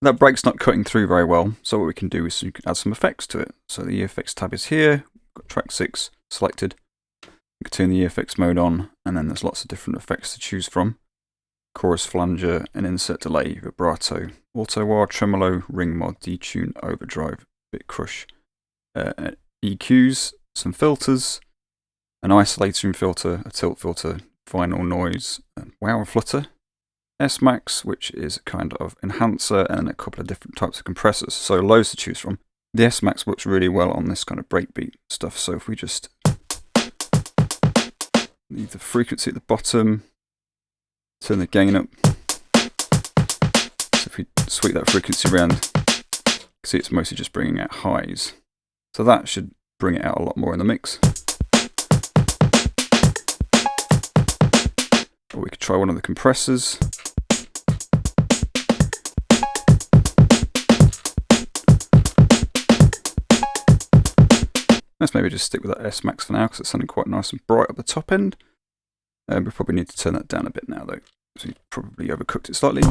That break's not cutting through very well, so what we can do is we can add some effects to it. So the effects tab is here, we've got track 6 selected. We can turn the effects mode on, and then there's lots of different effects to choose from. Chorus flanger, an insert delay, vibrato, auto wah, tremolo, ring mod, detune, overdrive, bit crush, EQs, some filters, an isolatory filter, a tilt filter, final noise, wow flutter, S-Max, which is a kind of enhancer, and a couple of different types of compressors, so loads to choose from. The S-Max works really well on this kind of breakbeat stuff, so if we just leave the frequency at the bottom, turn the gain up, if we sweep that frequency around, you can see it's mostly just bringing out highs. So that should bring it out a lot more in the mix. Or we could try one of the compressors. Let's maybe just stick with that S max for now because it's sounding quite nice and bright at the top end. We probably need to turn that down a bit now though, so we probably overcooked it slightly.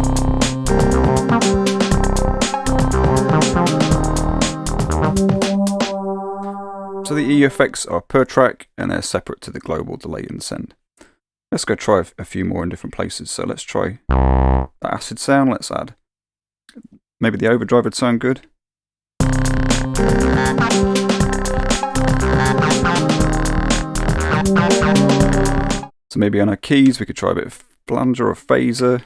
So the EU effects are per track and they're separate to the global delay and send. Let's go try a few more in different places. So let's try that acid sound. Let's add, maybe the overdrive would sound good. So maybe on our keys we could try a bit of flanger or phaser.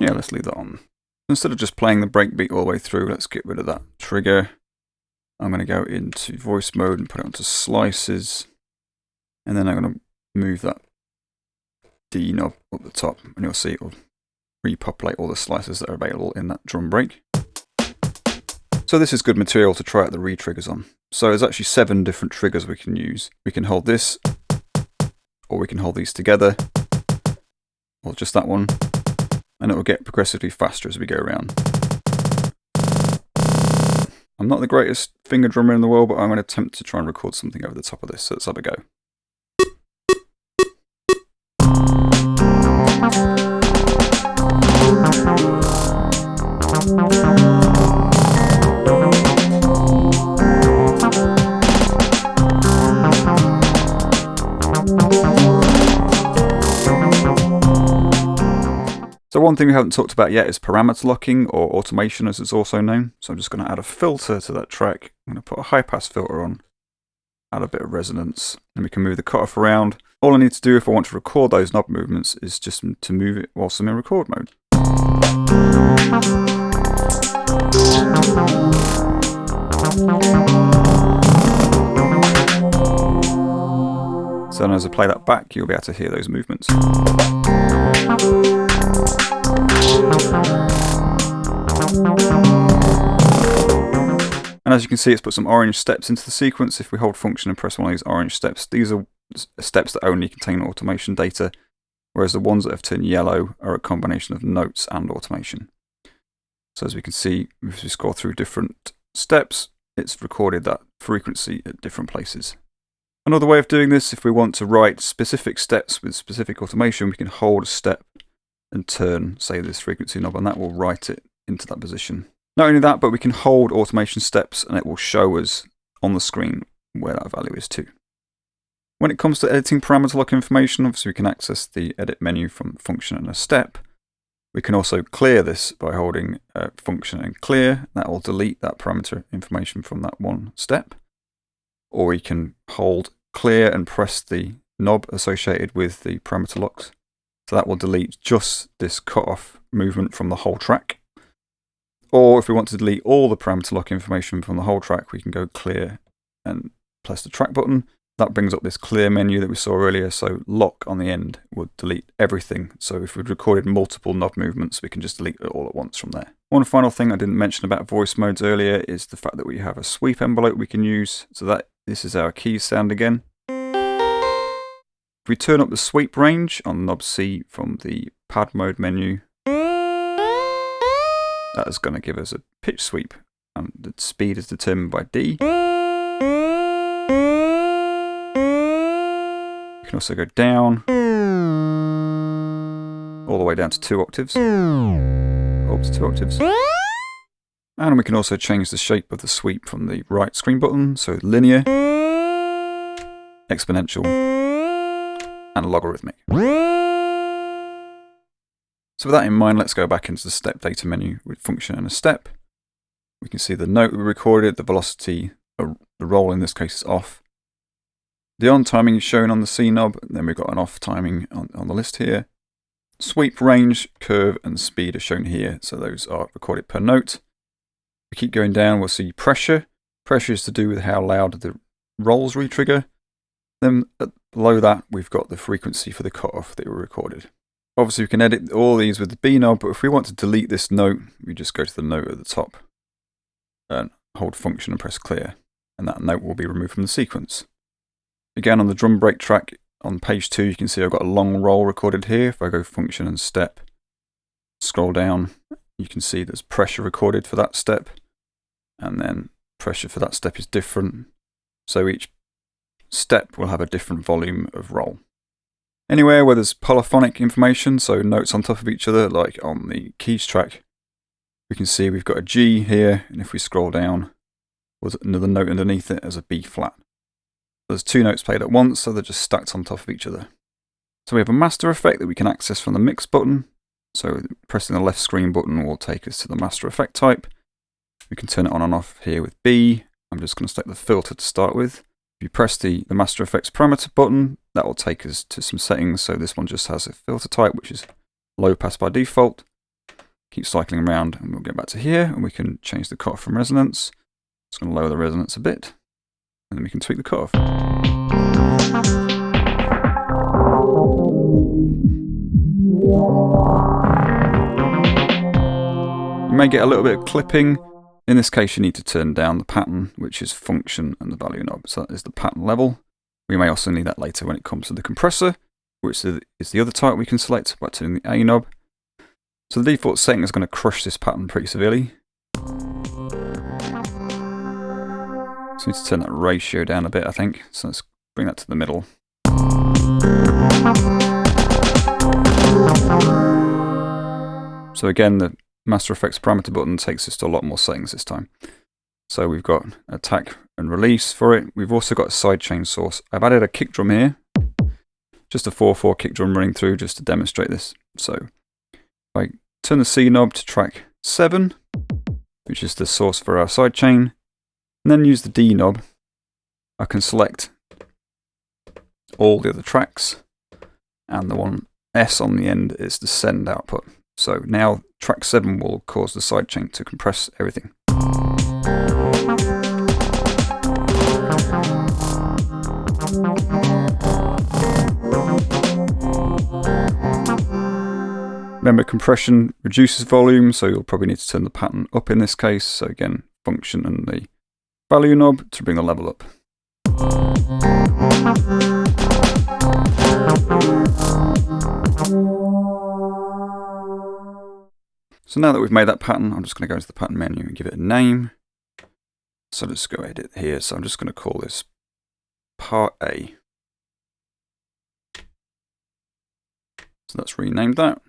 Yeah, let's leave that on. Instead of just playing the breakbeat all the way through, let's get rid of that trigger. I'm going to go into voice mode and put it onto slices. And then I'm going to move that D knob up the top, and you'll see it will repopulate all the slices that are available in that drum break. So this is good material to try out the re-triggers on. So there's actually 7 different triggers we can use. We can hold this, or we can hold these together, or just that one, and it will get progressively faster as we go around. I'm not the greatest finger drummer in the world, but I'm going to attempt to try and record something over the top of this, so let's have a go. So one thing we haven't talked about yet is parameter locking, or automation as it's also known. So I'm just going to add a filter to that track. I'm going to put a high pass filter on, add a bit of resonance, and we can move the cutoff around. All I need to do if I want to record those knob movements is just to move it whilst I'm in record mode. So as I play that back, you'll be able to hear those movements. And as you can see, it's put some orange steps into the sequence. If we hold function and press one of these orange steps, these are steps that only contain automation data, whereas the ones that have turned yellow are a combination of notes and automation. So as we can see, if we scroll through different steps, it's recorded that frequency at different places. Another way of doing this, if we want to write specific steps with specific automation, we can hold a step and turn, say, this frequency knob, and that will write it into that position. Not only that, but we can hold automation steps and it will show us on the screen where that value is too. When it comes to editing parameter lock information, obviously we can access the edit menu from function and a step. We can also clear this by holding function and clear. That will delete that parameter information from that one step. Or we can hold clear and press the knob associated with the parameter locks. So that will delete just this cutoff movement from the whole track. Or if we want to delete all the parameter lock information from the whole track, we can go clear and press the track button. That brings up this clear menu that we saw earlier. So lock on the end would delete everything. So if we'd recorded multiple knob movements, we can just delete it all at once from there. One final thing I didn't mention about voice modes earlier is the fact that we have a sweep envelope we can use. So this is our keys sound again. If we turn up the sweep range on knob C from the pad mode menu, that is going to give us a pitch sweep, and the speed is determined by D. You can also go down, all the way down to 2 octaves, up to 2 octaves. And we can also change the shape of the sweep from the right screen button, so linear, exponential, and logarithmic. So with that in mind, let's go back into the step data menu with function and a step. We can see the note we recorded, the velocity, the roll in this case is off. The on timing is shown on the C knob, and then we've got an off timing on the list here. Sweep, range, curve, and speed are shown here. So those are recorded per note. We keep going down, we'll see pressure. Pressure is to do with how loud the rolls re-trigger. Then below that, we've got the frequency for the cutoff that we recorded. Obviously, we can edit all these with the B knob, but if we want to delete this note, we just go to the note at the top and hold function and press clear, and that note will be removed from the sequence. Again, on the drum break track on page 2, you can see I've got a long roll recorded here. If I go function and step, scroll down, you can see there's pressure recorded for that step, and then pressure for that step is different. So each step will have a different volume of roll. Anywhere where there's polyphonic information, so notes on top of each other, like on the keys track, we can see we've got a G here, and if we scroll down, there's another note underneath it as a B flat. There's 2 notes played at once, so they're just stacked on top of each other. So we have a master effect that we can access from the mix button. So pressing the left screen button will take us to the master effect type. We can turn it on and off here with B. I'm just going to select the filter to start with. If you press the master effects parameter button, that will take us to some settings. So this one just has a filter type, which is low pass by default. Keep cycling around and we'll get back to here, and we can change the cutoff from resonance. Just going to lower the resonance a bit, and then we can tweak the cutoff. You may get a little bit of clipping. In this case, you need to turn down the pattern, which is function and the value knob. So that is the pattern level. We may also need that later when it comes to the compressor, which is the other type we can select by turning the A knob. So the default setting is going to crush this pattern pretty severely. So we need to turn that ratio down a bit, I think. So let's bring that to the middle. So again, the Master Effects parameter button takes us to a lot more settings this time. So we've got attack and release for it. We've also got a sidechain source. I've added a kick drum here, just a 4/4 kick drum running through just to demonstrate this. So if I turn the C knob to track 7, which is the source for our sidechain, and then use the D knob, I can select all the other tracks, and the one S on the end is the send output. So now track 7 will cause the sidechain to compress everything. Remember, compression reduces volume, so you'll probably need to turn the pattern up in this case. So again, function and the value knob to bring the level up. So now that we've made that pattern, I'm just going to go into the pattern menu and give it a name. So let's go edit here. So I'm just going to call this part A. So that's renamed that.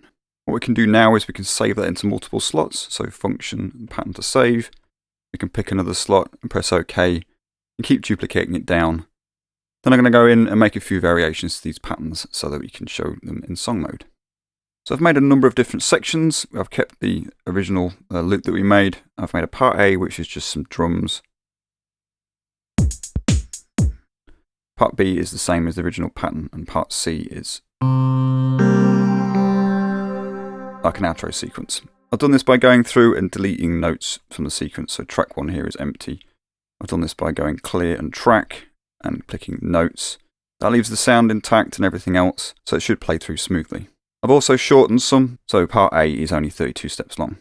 What we can do now is we can save that into multiple slots. So function and pattern to save. We can pick another slot and press OK and keep duplicating it down. Then I'm going to go in and make a few variations to these patterns so that we can show them in song mode. So I've made a number of different sections. I've kept the original loop that we made. I've made a part A, which is just some drums. Part B is the same as the original pattern, and part C is like an outro sequence. I've done this by going through and deleting notes from the sequence. So track 1 here is empty. I've done this by going clear and track and clicking notes. That leaves the sound intact and everything else, so it should play through smoothly. I've also shortened some, so part A is only 32 steps long.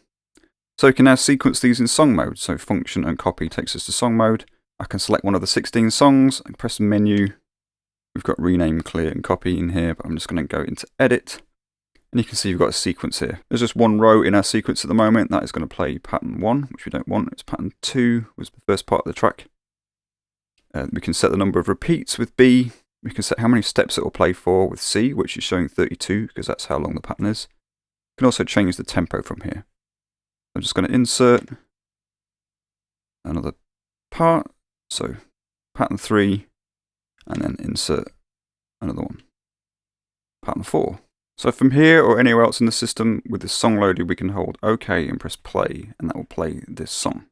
So we can now sequence these in song mode. So function and copy takes us to song mode. I can select one of the 16 songs and press the menu. We've got rename, clear and copy in here, but I'm just going to go into edit. And you can see we've got a sequence here. There's just one row in our sequence at the moment. That is going to play pattern 1, which we don't want. It's pattern 2, was the first part of the track. We can set the number of repeats with B. We can set how many steps it will play for with C, which is showing 32, because that's how long the pattern is. We can also change the tempo from here. I'm just going to insert another part. So pattern 3, and then insert another one. Pattern 4. So from here or anywhere else in the system with this song loaded, we can hold OK and press play, and that will play this song.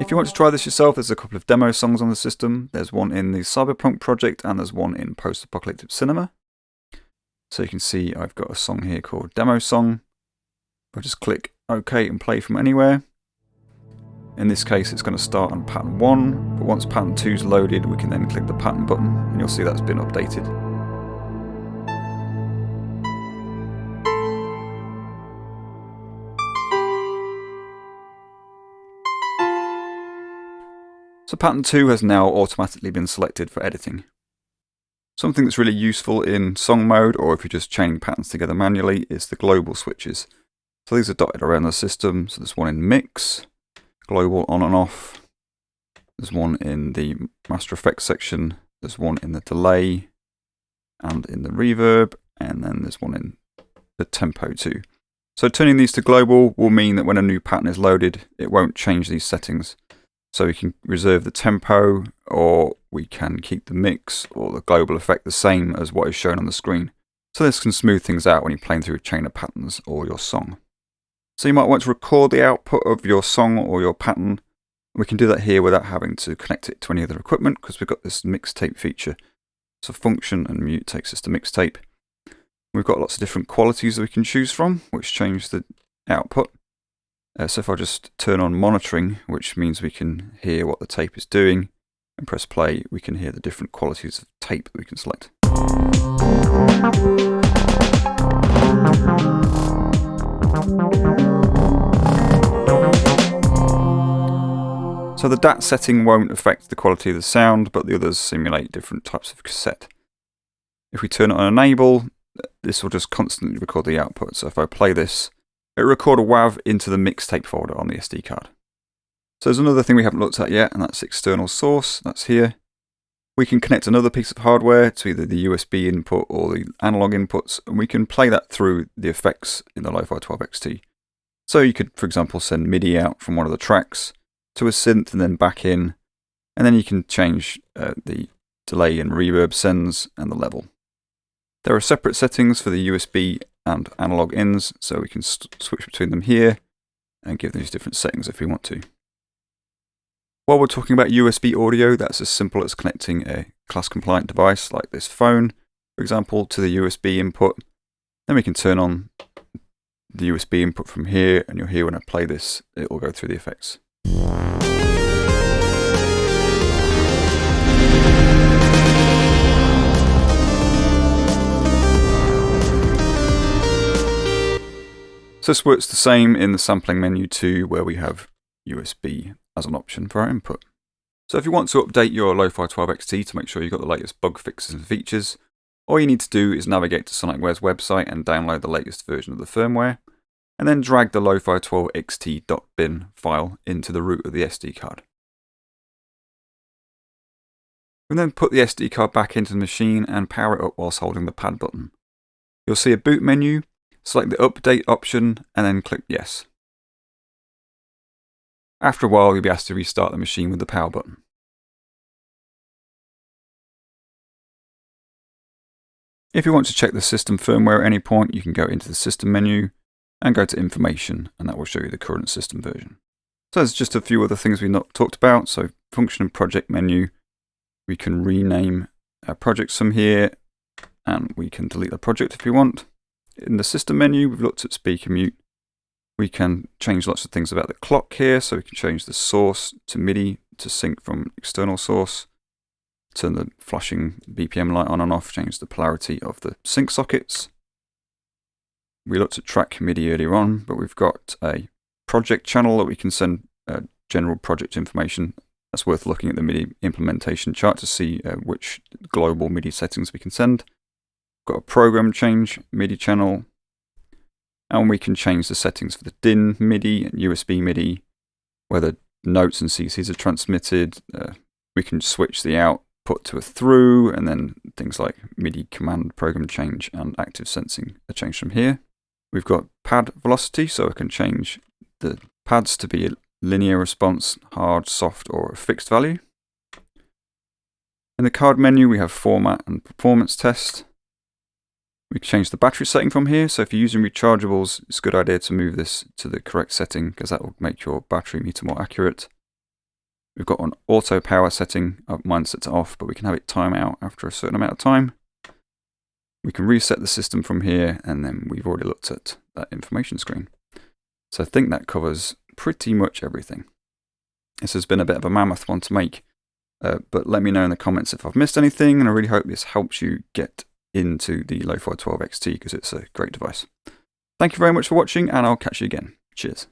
If you want to try this yourself, there's a couple of demo songs on the system. There's one in the Cyberpunk project and there's one in Post-Apocalyptic Cinema. So you can see I've got a song here called Demo Song. I'll just click OK and play from anywhere. In this case, it's going to start on pattern 1, but once pattern 2 is loaded, we can then click the pattern button and you'll see that's been updated. So pattern 2 has now automatically been selected for editing. Something that's really useful in song mode, or if you're just chaining patterns together manually, is the global switches. So these are dotted around the system. So there's one in mix, global on and off. There's one in the master effects section. There's one in the delay and in the reverb. And then there's one in the tempo too. So turning these to global will mean that when a new pattern is loaded, it won't change these settings. So we can reserve the tempo, or we can keep the mix or the global effect the same as what is shown on the screen. So this can smooth things out when you're playing through a chain of patterns or your song. So you might want to record the output of your song or your pattern. We can do that here without having to connect it to any other equipment because we've got this mixtape feature. So function and mute takes us to mixtape. We've got lots of different qualities that we can choose from, which change the output. So if I just turn on monitoring, which means we can hear what the tape is doing, and press play, we can hear the different qualities of tape that we can select. So the DAT setting won't affect the quality of the sound, but the others simulate different types of cassette. If we turn it on enable, this will just constantly record the output. So if I play this, it'll record a WAV into the mixtape folder on the SD card. So there's another thing we haven't looked at yet, and that's external source. That's here. We can connect another piece of hardware to either the USB input or the analog inputs, and we can play that through the effects in the Lofi-12 XT. So you could, for example, send MIDI out from one of the tracks to a synth and then back in, and then you can change the delay and reverb sends and the level. There are separate settings for the USB and analog ins, so we can switch between them here and give these different settings if we want to. While we're talking about USB audio, that's as simple as connecting a class compliant device like this phone, for example, to the USB input. Then we can turn on the USB input from here, and you'll hear when I play this, it will go through the effects. So this works the same in the sampling menu too, where we have USB as an option for our input. So if you want to update your Lofi-12 XT to make sure you've got the latest bug fixes and features, all you need to do is navigate to Sonicware's website and download the latest version of the firmware, and then drag the Lofi-12 XT.bin file into the root of the SD card. And then put the SD card back into the machine and power it up whilst holding the pad button. You'll see a boot menu. Select the update option and then click yes. After a while, you'll be asked to restart the machine with the power button. If you want to check the system firmware at any point, you can go into the system menu and go to information, and that will show you the current system version. So there's just a few other things we've not talked about. So function and project menu, we can rename our projects from here, and we can delete the project if we want. In the system menu, we've looked at speaker mute. We can change lots of things about the clock here, so we can change the source to MIDI to sync from external source, turn the flashing BPM light on and off, change the polarity of the sync sockets. We looked at track MIDI earlier on, but we've got a project channel that we can send general project information. That's worth looking at the MIDI implementation chart to see which global MIDI settings we can send. Got a program change MIDI channel, and we can change the settings for the DIN MIDI and USB MIDI, whether notes and CCs are transmitted. We can switch the output to a through, and then things like MIDI command program change and active sensing are changed from here. We've got pad velocity, so I can change the pads to be a linear response, hard, soft, or a fixed value. In the card menu, we have format and performance test. We can change the battery setting from here, so if you're using rechargeables, it's a good idea to move this to the correct setting because that will make your battery meter more accurate. We've got an auto power setting. Mine set to off, but we can have it time out after a certain amount of time. We can reset the system from here, and then we've already looked at that information screen. So I think that covers pretty much everything. This has been a bit of a mammoth one to make, but let me know in the comments if I've missed anything, and I really hope this helps you get into the Lofi-12 XT because it's a great device. Thank you very much for watching, and I'll catch you again. Cheers.